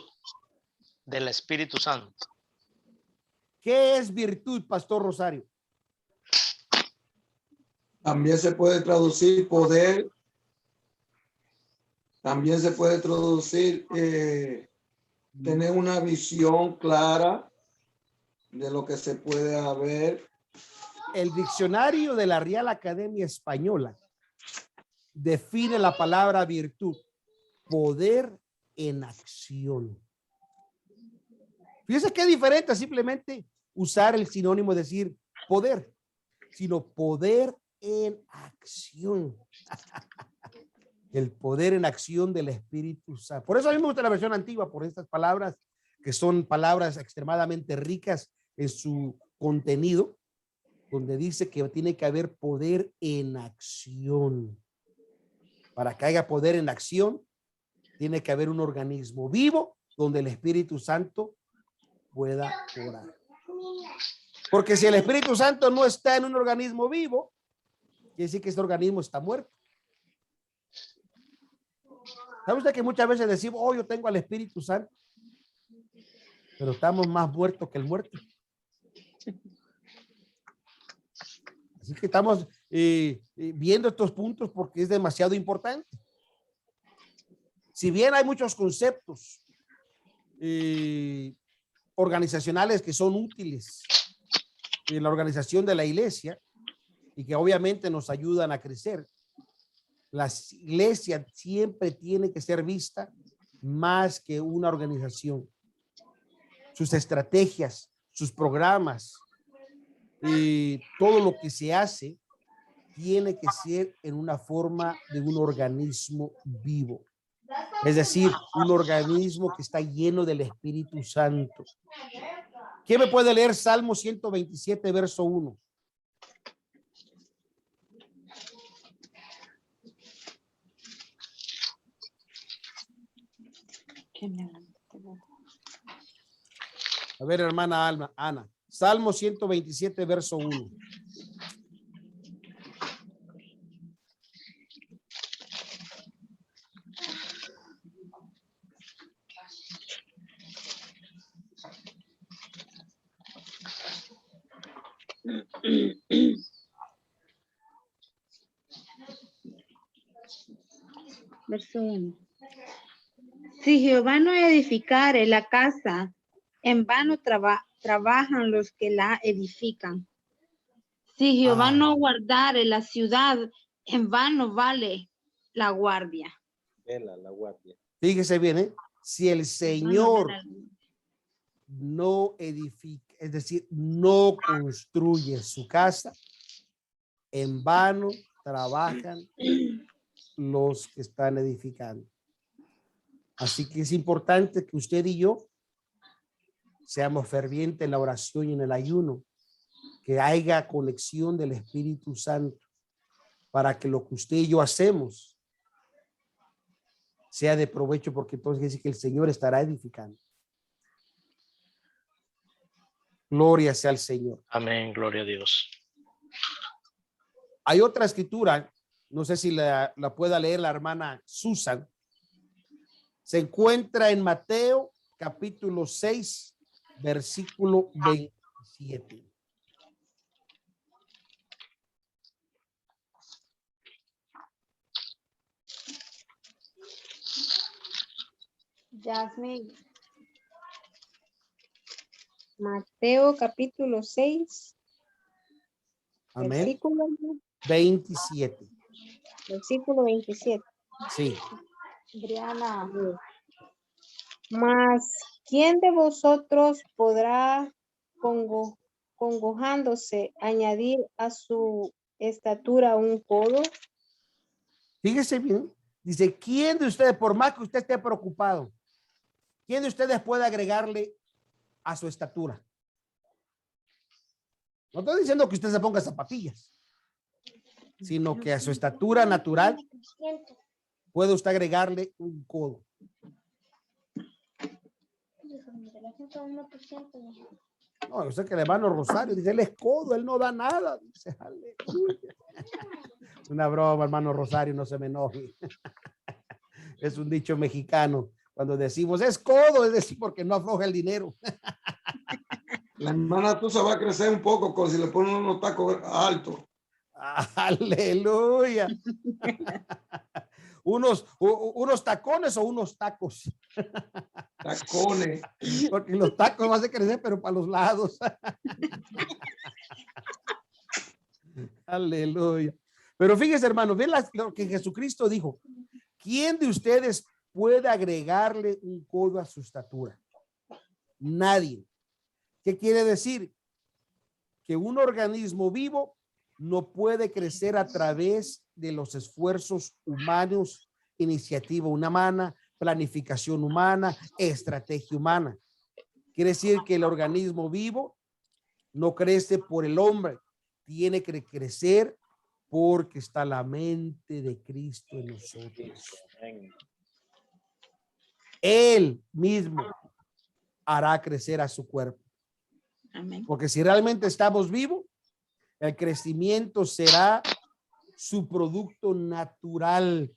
del Espíritu Santo. ¿Qué es virtud, Pastor Rosario? También se puede traducir poder. También se puede traducir tener una visión clara de lo que se puede haber. El diccionario de la Real Academia Española define la palabra virtud: poder en acción. Fíjense qué diferente simplemente usar el sinónimo, decir poder, sino poder en acción. El poder en acción del Espíritu Santo. Por eso a mí me gusta la versión antigua, por estas palabras, que son palabras extremadamente ricas en su contenido, donde dice que tiene que haber poder en acción. Para que haya poder en acción, tiene que haber un organismo vivo donde el Espíritu Santo pueda orar. Porque si el Espíritu Santo no está en un organismo vivo, quiere decir que este organismo está muerto. ¿Sabe usted que muchas veces decimos: oh, yo tengo al Espíritu Santo? Pero estamos más muertos que el muerto. Así que estamos viendo estos puntos porque es demasiado importante. Si bien hay muchos conceptos organizacionales que son útiles en la organización de la iglesia y que obviamente nos ayudan a crecer, la iglesia siempre tiene que ser vista más que una organización. Sus estrategias, sus programas y todo lo que se hace tiene que ser en una forma de un organismo vivo. Es decir, un organismo que está lleno del Espíritu Santo. ¿Quién me puede leer Salmo 127, verso 1? A ver, hermana Ana. Salmo 127, verso 1. Verso 1. Si Jehová no edificare la casa, en vano trabajan los que la edifican. Si Jehová no guardare la ciudad, en vano vale la guardia. Vela, la guardia. Fíjese bien, ¿eh? Si el Señor no edifica, es decir, no construye su casa, en vano trabajan los que están edificando. Así que es importante que usted y yo seamos fervientes en la oración y en el ayuno, que haya conexión del Espíritu Santo para que lo que usted y yo hacemos sea de provecho, porque entonces dice que el Señor estará edificando. Gloria sea al Señor. Amén, gloria a Dios. Hay otra escritura, no sé si la pueda leer la hermana Susan. Se encuentra en Mateo capítulo 6, versículo 27. Yasmin. Mateo capítulo 6. Amén. Versículo 27. Versículo 27. Sí. Briana. Mas, ¿quién de vosotros podrá congojándose añadir a su estatura un codo? Fíjese bien. Dice, ¿quién de ustedes, por más que usted esté preocupado, quién de ustedes puede agregarle a su estatura? No estoy diciendo que usted se ponga zapatillas, sino que a su estatura natural puede usted agregarle un codo. No, yo sé que el hermano Rosario dice, él es codo, él no da nada. Dice, aleluya. Una broma, hermano Rosario, no se me enoje. Es un dicho mexicano. Cuando decimos es codo, es decir, porque no afloja el dinero. La hermana tú se va a crecer un poco con si le ponen unos tacos altos. Aleluya. unos tacones o unos tacos. Tacones. Porque los tacos van a crecer, pero para los lados. Aleluya. Pero fíjese, hermano, ven lo que Jesucristo dijo. ¿Quién de ustedes puede agregarle un codo a su estatura? Nadie. ¿Qué quiere decir? Que un organismo vivo no puede crecer a través de los esfuerzos humanos, iniciativa humana, planificación humana, estrategia humana. Quiere decir que el organismo vivo no crece por el hombre, tiene que crecer porque está la mente de Cristo en nosotros. Él mismo hará crecer a su cuerpo. Amén. Porque si realmente estamos vivos, el crecimiento será su producto natural.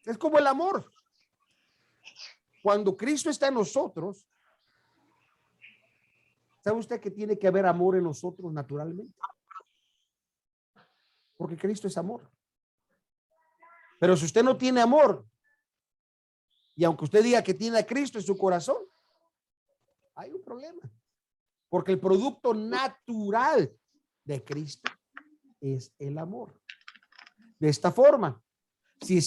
Es como el amor. Cuando Cristo está en nosotros, ¿sabe usted que tiene que haber amor en nosotros naturalmente? Porque Cristo es amor. Pero si usted no tiene amor, y aunque usted diga que tiene a Cristo en su corazón, hay un problema. Porque el producto natural de Cristo es el amor. De esta forma, si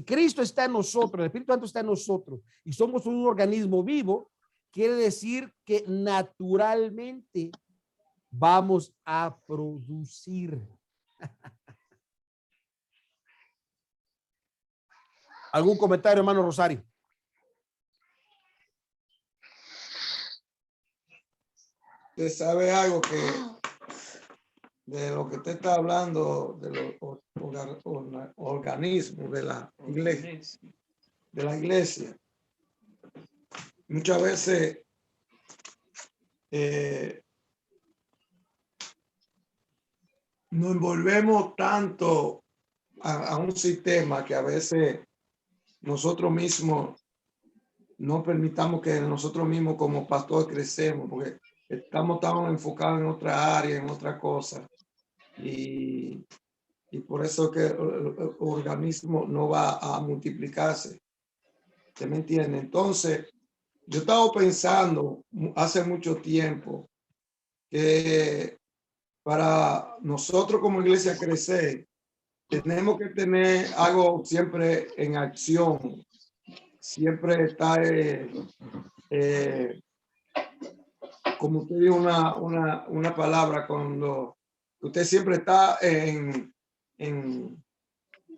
Cristo está en nosotros, el Espíritu Santo está en nosotros y somos un organismo vivo, quiere decir que naturalmente vamos a producir. ¿Algún comentario, hermano Rosario? Usted sabe algo que de lo que usted está hablando de los organismos de la iglesia. Muchas veces nos envolvemos tanto a un sistema que a veces nosotros mismos no permitamos que nosotros mismos como pastores crecemos, porque estamos tan enfocados en otra área, en otra cosa. Y por eso que el organismo no va a multiplicarse. ¿Se me entiende? Entonces, yo estaba pensando hace mucho tiempo que para nosotros como iglesia crecer, tenemos que tener algo siempre en acción, siempre estar, como usted dijo una palabra, cuando usted siempre está en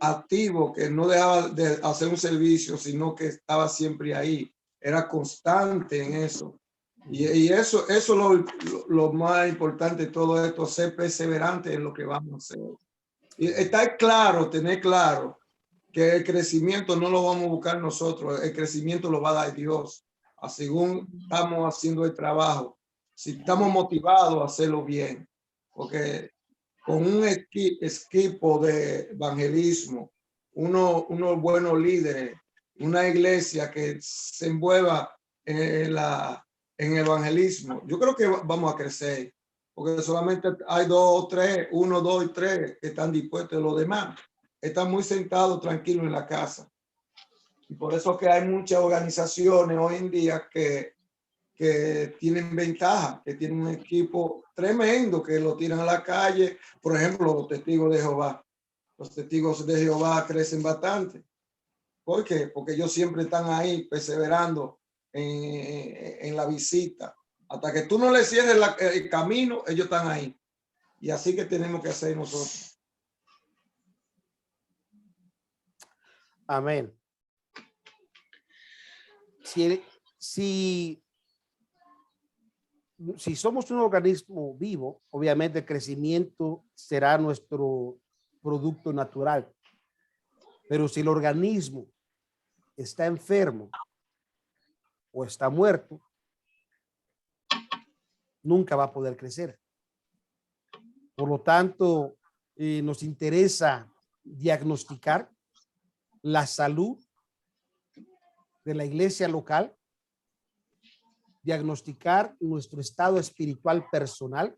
activo, que no dejaba de hacer un servicio, sino que estaba siempre ahí, era constante en eso. Y eso es lo más importante de todo esto, ser perseverante en lo que vamos a hacer. Y está claro, tener claro que el crecimiento no lo vamos a buscar nosotros, el crecimiento lo va a dar Dios, según estamos haciendo el trabajo. Si estamos motivados a hacerlo bien, porque con un equipo de evangelismo, unos buenos líderes, una iglesia que se envuelva en evangelismo, yo creo que vamos a crecer, porque solamente hay 2 o 3, 1, 2 y 3 que están dispuestos, los demás están muy sentados tranquilos en la casa. Y por eso que hay muchas organizaciones hoy en día que tienen ventaja, que tienen un equipo tremendo, que lo tiran a la calle. Por ejemplo, los testigos de Jehová. Los testigos de Jehová crecen bastante. ¿Por qué? Porque ellos siempre están ahí perseverando en la visita. Hasta que tú no le cierres el camino, ellos están ahí. Y así que tenemos que hacer nosotros. Amén. Si somos un organismo vivo, obviamente el crecimiento será nuestro producto natural. Pero si el organismo está enfermo o está muerto, nunca va a poder crecer. Por lo tanto, nos interesa diagnosticar la salud de la iglesia local, diagnosticar nuestro estado espiritual personal,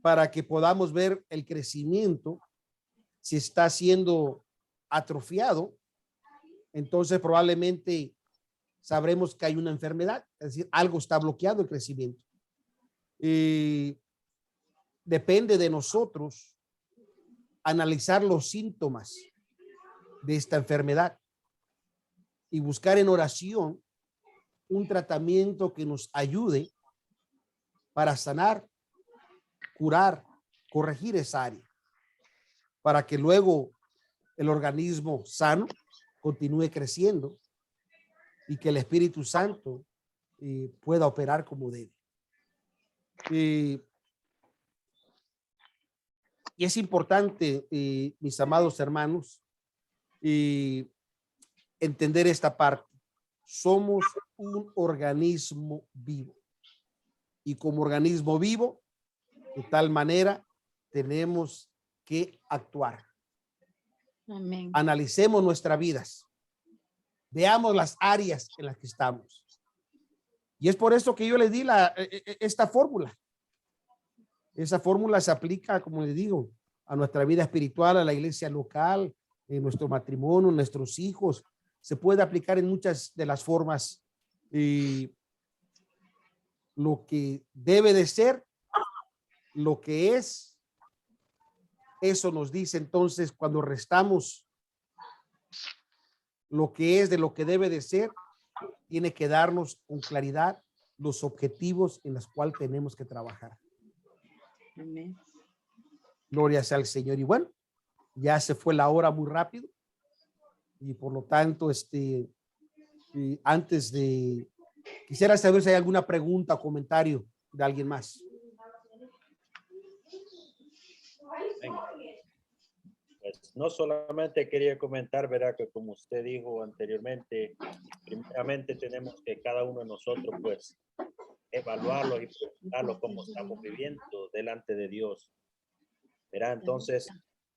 para que podamos ver el crecimiento. Si está siendo atrofiado, entonces probablemente sabremos que hay una enfermedad, es decir, algo está bloqueando el crecimiento. Depende de nosotros analizar los síntomas de esta enfermedad y buscar en oración un tratamiento que nos ayude para sanar, curar, corregir esa área, para que luego el organismo sano continúe creciendo y que el Espíritu Santo pueda operar como debe. Y es importante, mis amados hermanos, entender esta parte. Somos un organismo vivo. Y como organismo vivo, de tal manera, tenemos que actuar. Amén. Analicemos nuestras vidas. Veamos las áreas en las que estamos. Y es por eso que yo les di esta fórmula. Esa fórmula se aplica, como les digo, a nuestra vida espiritual, a la iglesia local, en nuestro matrimonio, nuestros hijos. Se puede aplicar en muchas de las formas. Lo que debe de ser, lo que es, eso nos dice entonces cuando restamos lo que es de lo que debe de ser, tiene que darnos con claridad los objetivos en los cuales tenemos que trabajar. Amén. Gloria sea al Señor. Y bueno, ya se fue la hora muy rápido y por lo tanto, antes de, quisiera saber si hay alguna pregunta o comentario de alguien más. Pues no solamente quería comentar, ¿verdad? Que como usted dijo anteriormente, primeramente tenemos que cada uno de nosotros, pues, evaluarlo y preguntarlo cómo estamos viviendo delante de Dios. ¿Verdad? Entonces,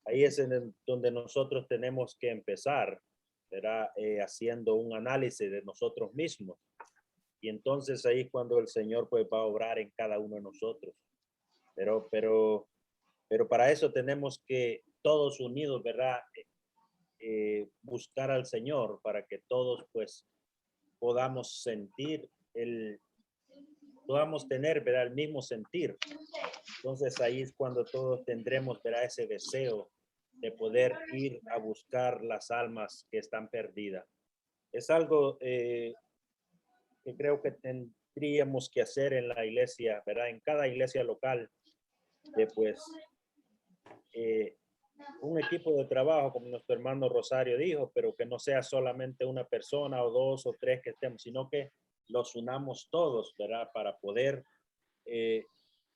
ahí es donde nosotros tenemos que empezar, ¿verdad? Haciendo un análisis de nosotros mismos. Y entonces ahí es cuando el Señor pues va a obrar en cada uno de nosotros. Pero para eso tenemos que todos unidos, ¿verdad? Buscar al Señor para que todos pues podamos sentir podamos tener, ¿verdad? El mismo sentir. Entonces ahí es cuando todos tendremos, ¿verdad? Ese deseo de poder ir a buscar las almas que están perdidas. Es algo que creo que tendríamos que hacer en la iglesia, ¿verdad? En cada iglesia local, de pues un equipo de trabajo, como nuestro hermano Rosario dijo, pero que no sea solamente una persona o dos o tres que estemos, sino que los unamos todos, ¿verdad? Para poder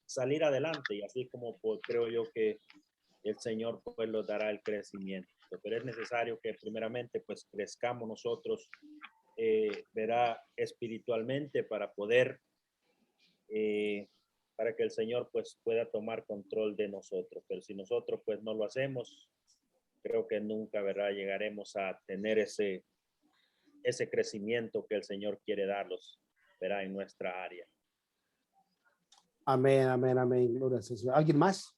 salir adelante, y así como pues, creo yo que el Señor pues nos dará el crecimiento. Pero es necesario que primeramente pues crezcamos nosotros, ¿verdad? Espiritualmente para poder para que el Señor pues pueda tomar control de nosotros. Pero si nosotros pues no lo hacemos, creo que nunca, ¿verdad? Llegaremos a tener ese crecimiento que el Señor quiere darnos, ¿verdad? En nuestra área. Amén, amén, amén. Gloria al Señor. ¿Alguien más?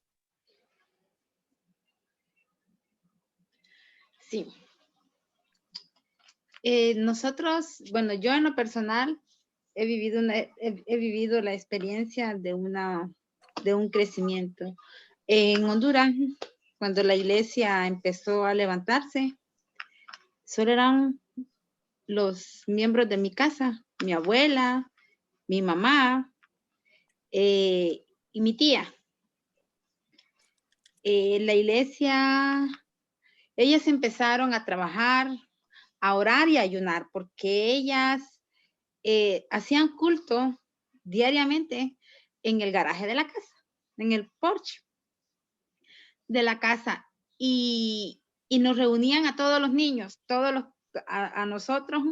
Sí. Nosotros, bueno, yo en lo personal he vivido la experiencia de un crecimiento. En Honduras, cuando la iglesia empezó a levantarse, solo eran los miembros de mi casa, mi abuela, mi mamá y mi tía. La iglesia, ellas empezaron a trabajar, a orar y a ayunar, porque ellas hacían culto diariamente en el garaje de la casa, en el porche de la casa, y nos reunían a todos los niños, a nosotros,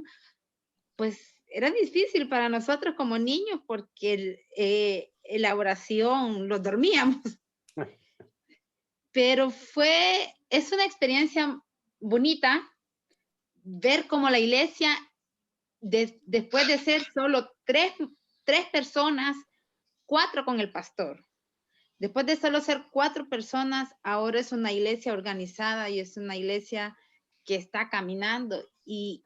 pues era difícil para nosotros como niños porque la oración los dormíamos. Pero es una experiencia bonita ver cómo la iglesia, después de ser solo tres personas, 4 con el pastor, después de solo ser 4 personas, ahora es una iglesia organizada y es una iglesia que está caminando, y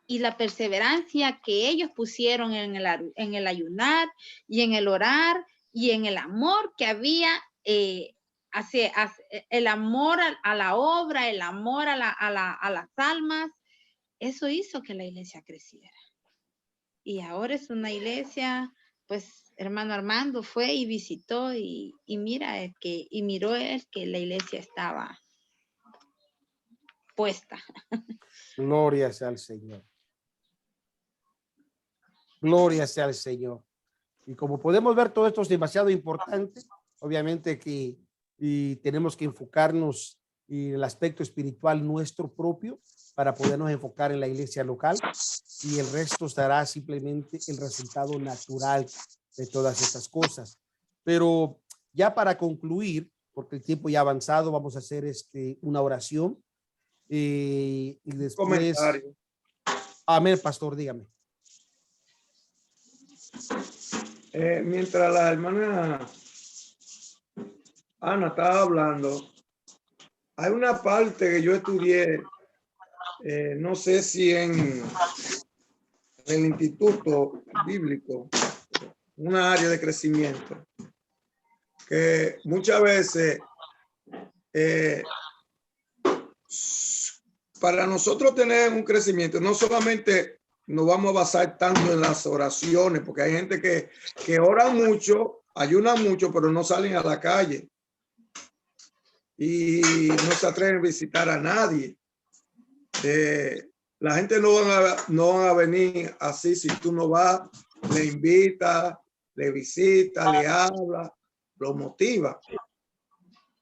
la perseverancia que ellos pusieron en el ayunar y en el orar y en el amor que había, el amor a la obra, el amor a las almas, eso hizo que la iglesia creciera. Y ahora es una iglesia, pues hermano Armando fue y visitó y miró él que la iglesia estaba puesta. Gloria sea al Señor. Gloria sea al Señor. Y como podemos ver, todo esto es demasiado importante. Obviamente que tenemos que enfocarnos en el aspecto espiritual nuestro propio para podernos enfocar en la iglesia local, y el resto será simplemente el resultado natural de todas estas cosas. Pero ya para concluir, porque el tiempo ya ha avanzado, vamos a hacer una oración y después... Comentario. Amén, pastor, dígame. Mientras la hermana Ana estaba hablando, hay una parte que yo estudié, no sé si en el Instituto Bíblico, una área de crecimiento, que muchas veces para nosotros tener un crecimiento, no solamente nos vamos a basar tanto en las oraciones, porque hay gente que ora mucho, ayuna mucho, pero no salen a la calle y no se atreven a visitar a nadie. La gente no van a venir así si tú no vas, le invitas, le visitas, le hablas, lo motiva.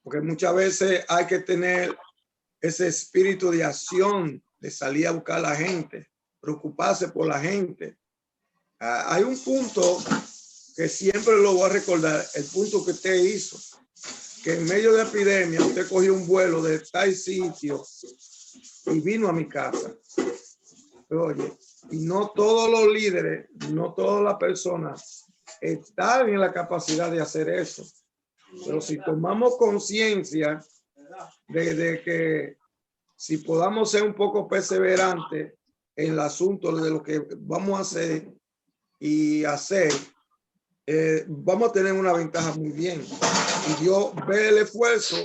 Porque muchas veces hay que tener ese espíritu de acción, de salir a buscar a la gente, preocuparse por la gente. Hay un punto que siempre lo voy a recordar, el punto que usted hizo, que en medio de la epidemia usted cogió un vuelo de tal sitio y vino a mi casa. Oye, y no todos los líderes, no todas las personas están en la capacidad de hacer eso. Pero si tomamos conciencia de que si podamos ser un poco perseverantes en el asunto de lo que vamos a hacer y hacer, vamos a tener una ventaja muy bien. Y Dios ve el esfuerzo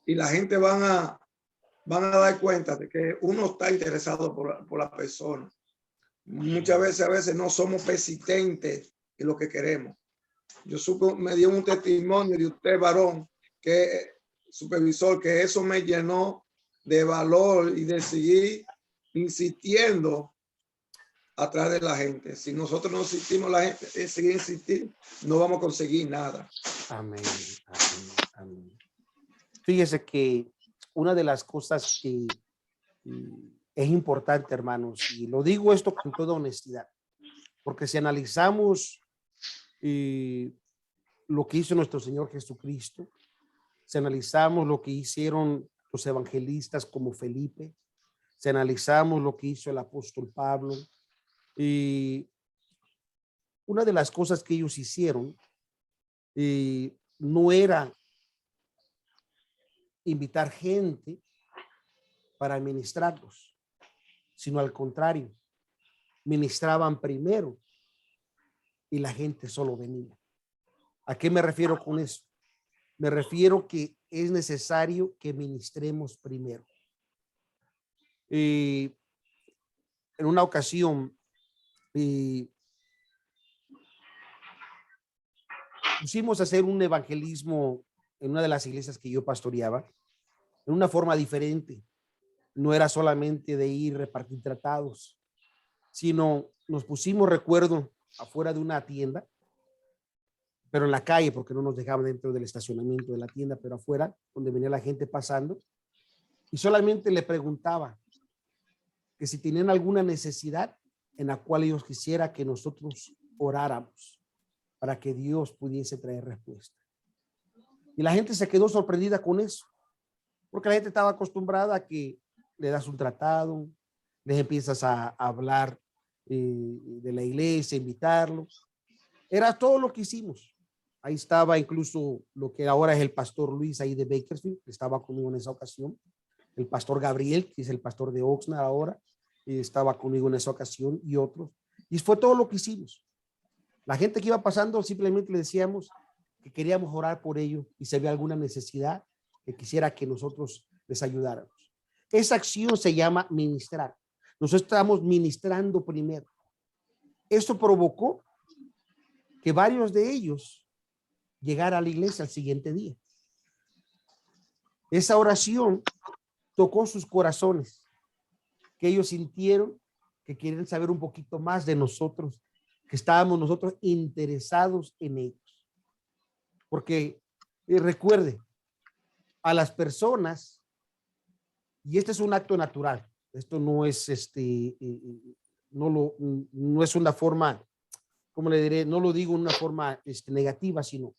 y la gente van a dar cuenta de que uno está interesado por la persona. Muchas veces, a veces no somos persistentes en lo que queremos. Me dio un testimonio de usted, varón, que supervisor, que eso me llenó de valor y de seguir insistiendo atrás de la gente. Si nosotros no insistimos, la gente sigue insistiendo, no vamos a conseguir nada. Amén, amén, amén. Fíjese que una de las cosas que es importante, hermanos, y lo digo esto con toda honestidad, porque si analizamos lo que hizo nuestro Señor Jesucristo, si analizamos lo que hicieron los evangelistas como Felipe, si analizamos lo que hizo el apóstol Pablo, y una de las cosas que ellos hicieron no era invitar gente para ministrarlos, sino al contrario, ministraban primero y la gente solo venía. ¿A qué me refiero con eso? Me refiero que es necesario que ministremos primero. En una ocasión, pusimos a hacer un evangelismo en una de las iglesias que yo pastoreaba, en una forma diferente. No era solamente de ir a repartir tratados, sino nos pusimos, recuerdo, afuera de una tienda, pero en la calle, porque no nos dejaban dentro del estacionamiento de la tienda, pero afuera, donde venía la gente pasando, y solamente le preguntaba que si tenían alguna necesidad en la cual ellos quisiera que nosotros oráramos para que Dios pudiese traer respuesta. Y la gente se quedó sorprendida con eso, porque la gente estaba acostumbrada a que le das un tratado, les empiezas a hablar de la iglesia, invitarlos. Era todo lo que hicimos. Ahí estaba incluso lo que ahora es el pastor Luis ahí de Bakersfield, que estaba conmigo en esa ocasión. El pastor Gabriel, que es el pastor de Oxnard ahora, estaba conmigo en esa ocasión, y otros. Y fue todo lo que hicimos. La gente que iba pasando simplemente le decíamos que queríamos orar por ellos y si había alguna necesidad que quisiera que nosotros les ayudáramos. Esa acción se llama ministrar. Nosotros estamos ministrando primero. Esto provocó que varios de ellos llegaran a la iglesia al siguiente día. Esa oración tocó sus corazones, que ellos sintieron que quieren saber un poquito más de nosotros, que estábamos nosotros interesados en ellos. Porque recuerde, a las personas, y este es un acto natural, esto no es no es una forma, ¿cómo le diré? No lo digo en una forma negativa, sino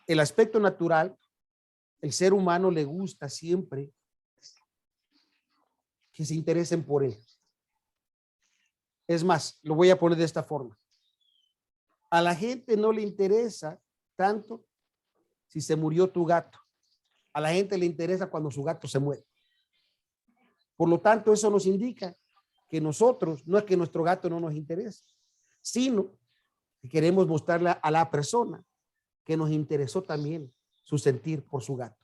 el aspecto natural, el ser humano le gusta siempre que se interesen por él. Es más, lo voy a poner de esta forma. A la gente no le interesa tanto si se murió tu gato. A la gente le interesa cuando su gato se muere. Por lo tanto, eso nos indica que nosotros, no es que nuestro gato no nos interese, sino que queremos mostrarle a la persona que nos interesó también su sentir por su gato.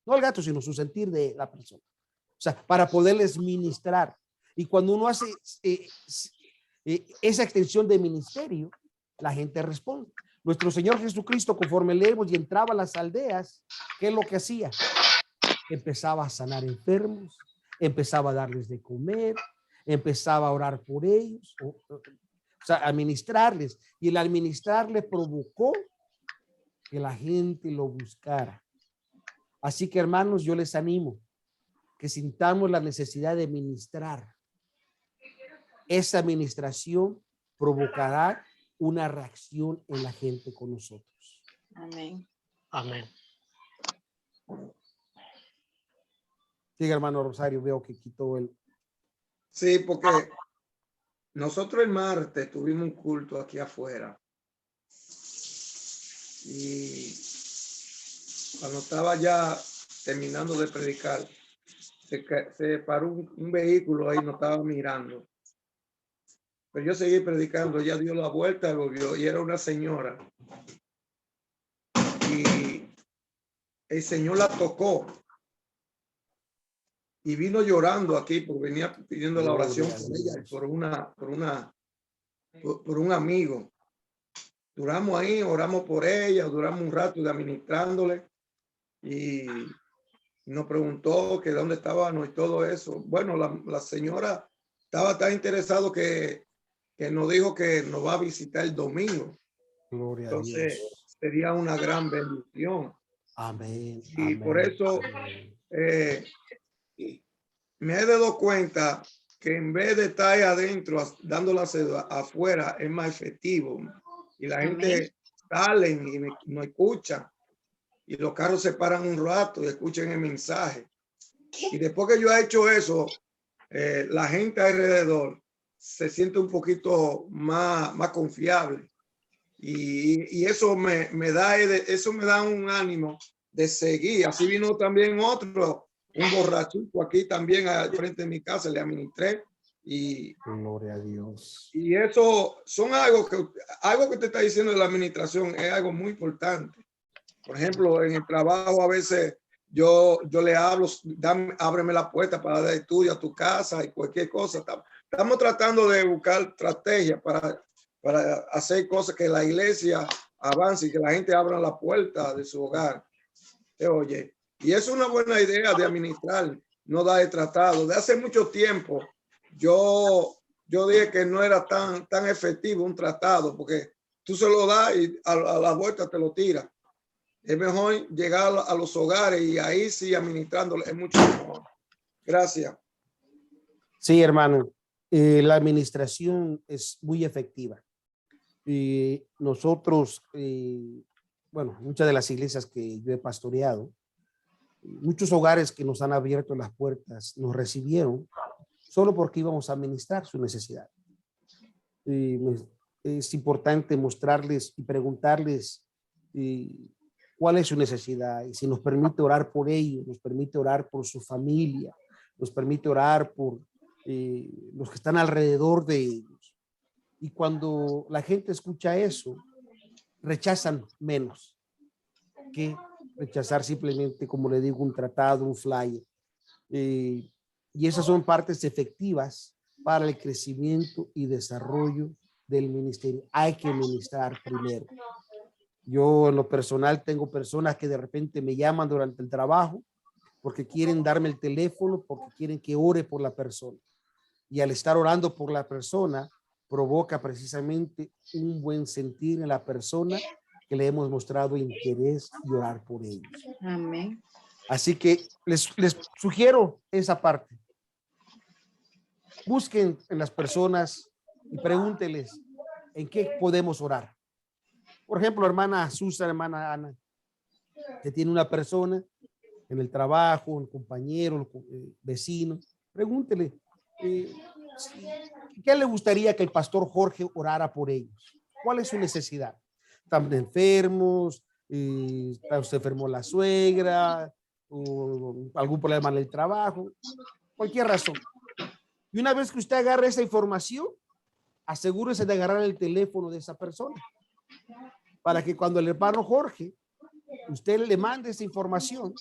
No el gato, sino su sentir de la persona. O sea, para poderles ministrar. Y cuando uno hace esa extensión de ministerio, la gente responde. Nuestro Señor Jesucristo, conforme leemos y entraba a las aldeas, ¿qué es lo que hacía? Empezaba a sanar enfermos, empezaba a darles de comer, empezaba a orar por ellos, o sea, a ministrarles. Y el administrarle provocó que la gente lo buscara. Así que, hermanos, yo les animo que sintamos la necesidad de ministrar. Esa administración provocará una reacción en la gente con nosotros. Amén. Amén. Sí, hermano Rosario, veo que quitó el... Sí, porque nosotros el martes tuvimos un culto aquí afuera. Y cuando estaba ya terminando de predicar, se paró un vehículo ahí, nos estaba mirando. Pero yo seguí predicando, ella dio la vuelta, lo vio, y era una señora. Y el Señor la tocó. Y vino llorando aquí, porque venía pidiendo la oración por ella y por un amigo. Duramos ahí, oramos por ella, duramos un rato de administrándole. Y nos preguntó que dónde estábamos y todo eso. Bueno, la señora estaba tan interesado que nos dijo que nos va a visitar el domingo. Gloria a Entonces, Dios. sería una gran bendición. Amén. Y amén, por eso amén. me he dado cuenta que en vez de estar ahí adentro dándolas afuera es más efectivo. Y la gente sale y no escucha. Y los carros se paran un rato y escuchan el mensaje. Y después que yo he hecho eso, la gente alrededor se siente un poquito más confiable. Y eso me da un ánimo de seguir. Así vino también otro, un borrachito aquí también al frente de mi casa, le administré. Y Gloria a Dios. y eso son algo que te está diciendo de la administración, es algo muy importante. Por ejemplo, en el trabajo a veces yo le hablo, ábreme la puerta para dar estudio a tu casa y cualquier cosa. Estamos tratando de buscar estrategias para hacer cosas que la iglesia avance y que la gente abra la puerta de su hogar. Oye, y es una buena idea de administrar, no dar el tratado. De hace mucho tiempo yo dije que no era tan efectivo un tratado, porque tú se lo das y a la vuelta te lo tiras. Es mejor llegar a los hogares y ahí sí administrándolo es mucho mejor. Gracias. Sí, hermano. La administración es muy efectiva. Y nosotros, bueno, muchas de las iglesias que yo he pastoreado, muchos hogares que nos han abierto las puertas nos recibieron solo porque íbamos a administrar su necesidad. Es importante mostrarles y preguntarles cuál es su necesidad y si nos permite orar por ellos, nos permite orar por su familia, nos permite orar por los que están alrededor de ellos. Y cuando la gente escucha eso, rechazan menos que rechazar simplemente, como le digo, un tratado, un flyer. Y esas son partes efectivas para el crecimiento y desarrollo del ministerio. Hay que ministrar primero. Yo en lo personal tengo personas que de repente me llaman durante el trabajo porque quieren darme el teléfono, porque quieren que ore por la persona. Y al estar orando por la persona, provoca precisamente un buen sentir en la persona que le hemos mostrado interés y orar por ellos. Amén. Así que les sugiero esa parte. Busquen en las personas y pregúntenles en qué podemos orar. Por ejemplo, hermana Susan, hermana Ana, que tiene una persona en el trabajo, un compañero, vecino, pregúntele ¿qué le gustaría que el pastor Jorge orara por ellos? ¿Cuál es su necesidad? ¿Están enfermos? ¿Está usted enfermo la suegra? ¿O algún problema en el trabajo? Cualquier razón. Y una vez que usted agarre esa información, asegúrese de agarrar el teléfono de esa persona para que cuando el hermano Jorge, usted le mande esa información.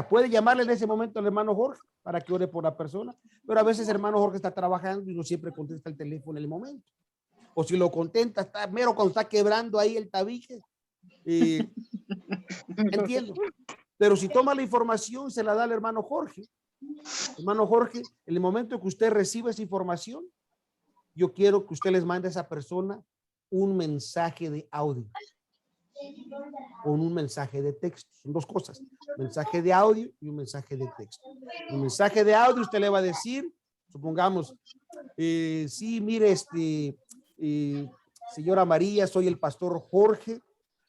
Puede llamarle en ese momento al hermano Jorge para que ore por la persona, pero a veces el hermano Jorge está trabajando y no siempre contesta el teléfono en el momento. O si lo contenta, está mero cuando está quebrando ahí el tabique. Entiendo. Pero si toma la información, se la da al hermano Jorge. Hermano Jorge, en el momento que usted recibe esa información, yo quiero que usted les mande a esa persona un mensaje de audio o un mensaje de texto. Son dos cosas, un mensaje de audio y un mensaje de texto. Un mensaje de audio usted le va a decir, supongamos, sí, mire, Señora María, soy el pastor Jorge.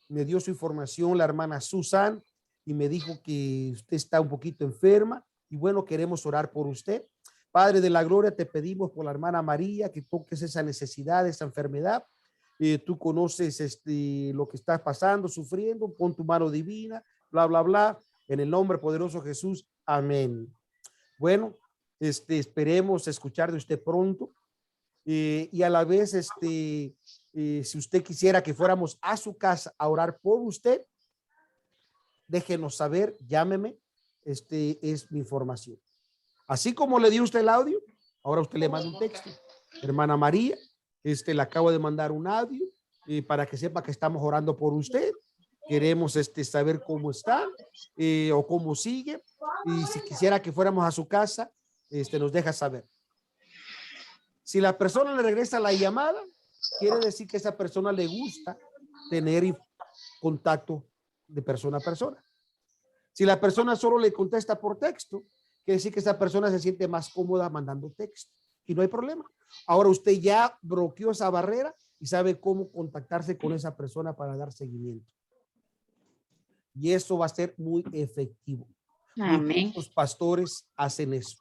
Me dio su información la hermana Susan y me dijo que usted está un poquito enferma y bueno, queremos orar por usted. Padre de la gloria, te pedimos por la hermana María que toques esa necesidad, esa enfermedad. Tú conoces lo que estás pasando, sufriendo, pon tu mano divina, bla, bla, bla. En el nombre poderoso de Jesús, amén. Bueno, esperemos escuchar de usted pronto. Y a la vez, si usted quisiera que fuéramos a su casa a orar por usted, déjenos saber, llámeme, es mi información. Así como le dio usted el audio, ahora usted le manda un texto. Hermana María, le acabo de mandar un audio para que sepa que estamos orando por usted. Queremos saber cómo está o cómo sigue. Y si quisiera que fuéramos a su casa, nos deja saber. Si la persona le regresa la llamada, quiere decir que a esa persona le gusta tener contacto de persona a persona. Si la persona solo le contesta por texto, quiere decir que esa persona se siente más cómoda mandando texto y no hay problema. Ahora usted ya bloqueó esa barrera y sabe cómo contactarse con esa persona para dar seguimiento. Y eso va a ser muy efectivo. Amén. Los pastores hacen eso.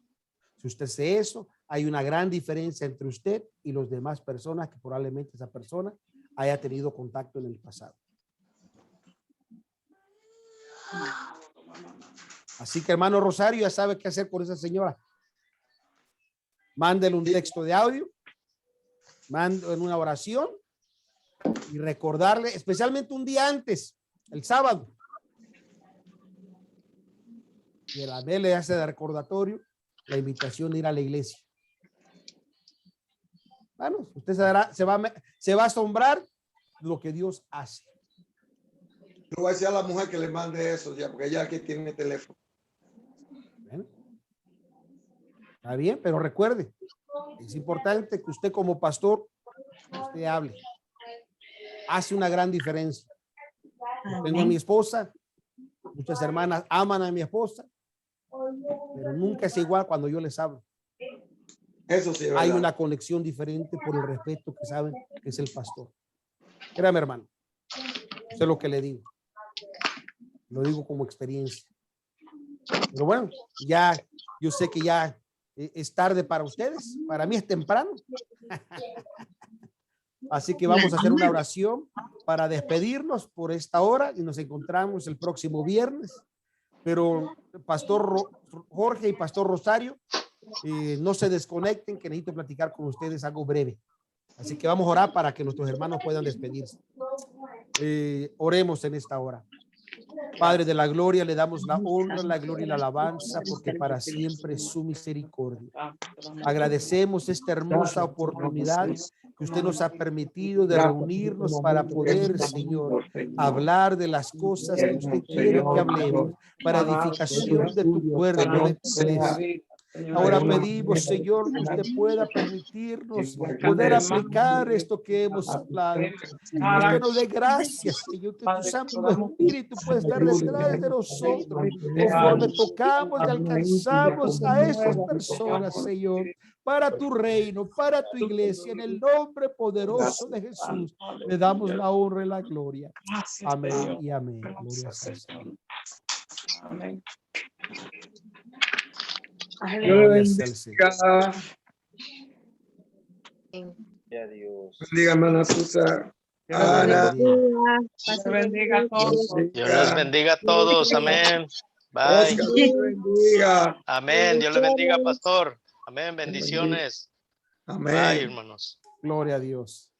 Si usted hace eso, hay una gran diferencia entre usted y los demás personas que probablemente esa persona haya tenido contacto en el pasado. Así que hermano Rosario ya sabe qué hacer con esa señora. Mándele un texto de audio, mándele una oración y recordarle, especialmente un día antes, el sábado. Y la vez le hace de recordatorio la invitación de ir a la iglesia. Bueno, usted se va a asombrar lo que Dios hace. Yo voy a decir a la mujer que le mande eso ya, porque ella aquí tiene el teléfono. Bueno, está bien, pero recuerde, es importante que usted como pastor, usted hable. Hace una gran diferencia. Yo tengo a mi esposa, muchas hermanas aman a mi esposa, pero nunca es igual cuando yo les hablo. Eso sí, hay una conexión diferente por el respeto que saben que es el pastor. Créame, hermano, eso es lo que le digo. Lo digo como experiencia. Pero bueno, ya, yo sé que ya es tarde para ustedes. Para mí es temprano. Así que vamos a hacer una oración para despedirnos por esta hora y nos encontramos el próximo viernes. Pero Pastor Jorge y Pastor Rosario, no se desconecten, que necesito platicar con ustedes algo breve. Así que vamos a orar para que nuestros hermanos puedan despedirse. Oremos en esta hora. Padre de la gloria, le damos la honra, la gloria y la alabanza, porque para siempre es su misericordia. Agradecemos esta hermosa oportunidad que usted nos ha permitido de reunirnos para poder, Señor, hablar de las cosas que usted quiere que hablemos para edificación de tu cuerpo de iglesia. Ahora pedimos, Señor, que usted pueda permitirnos poder aplicar esto que hemos hablado. Usted nos dé gracias, Señor, que tu Santo Espíritu pueda estar detrás de nosotros, conforme tocamos y alcanzamos a esas personas, Señor, para tu reino, para tu iglesia, en el nombre poderoso de Jesús, le damos la honra y la gloria. Amén y amén. Gloria al Señor. Amén. Bendiga, hermana Susa. Ana. Dios bendiga a todos. Dios les bendiga a todos. Amén. Bye. Oscar, Dios bendiga. Amén. Dios les bendiga, pastor. Amén. Bendiciones. Amén. Bye, hermanos. Gloria a Dios.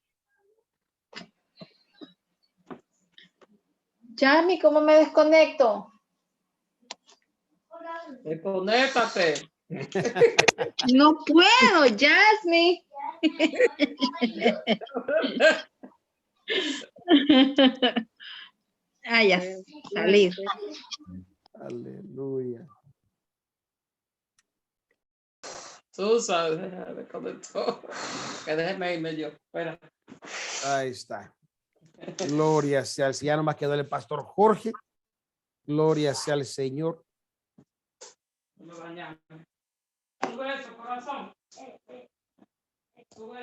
Yami, ¿cómo me desconecto? Desconéctate. No puedo, Jasmine. Ah, ya salir. Aleluya. Susa, desconectó. Que déjeme irme yo. Espera. Ahí está. Gloria sea al Señor. Ya nomás quedó el pastor Jorge. Gloria sea al Señor. No me bañaron. Un beso, corazón. Un beso.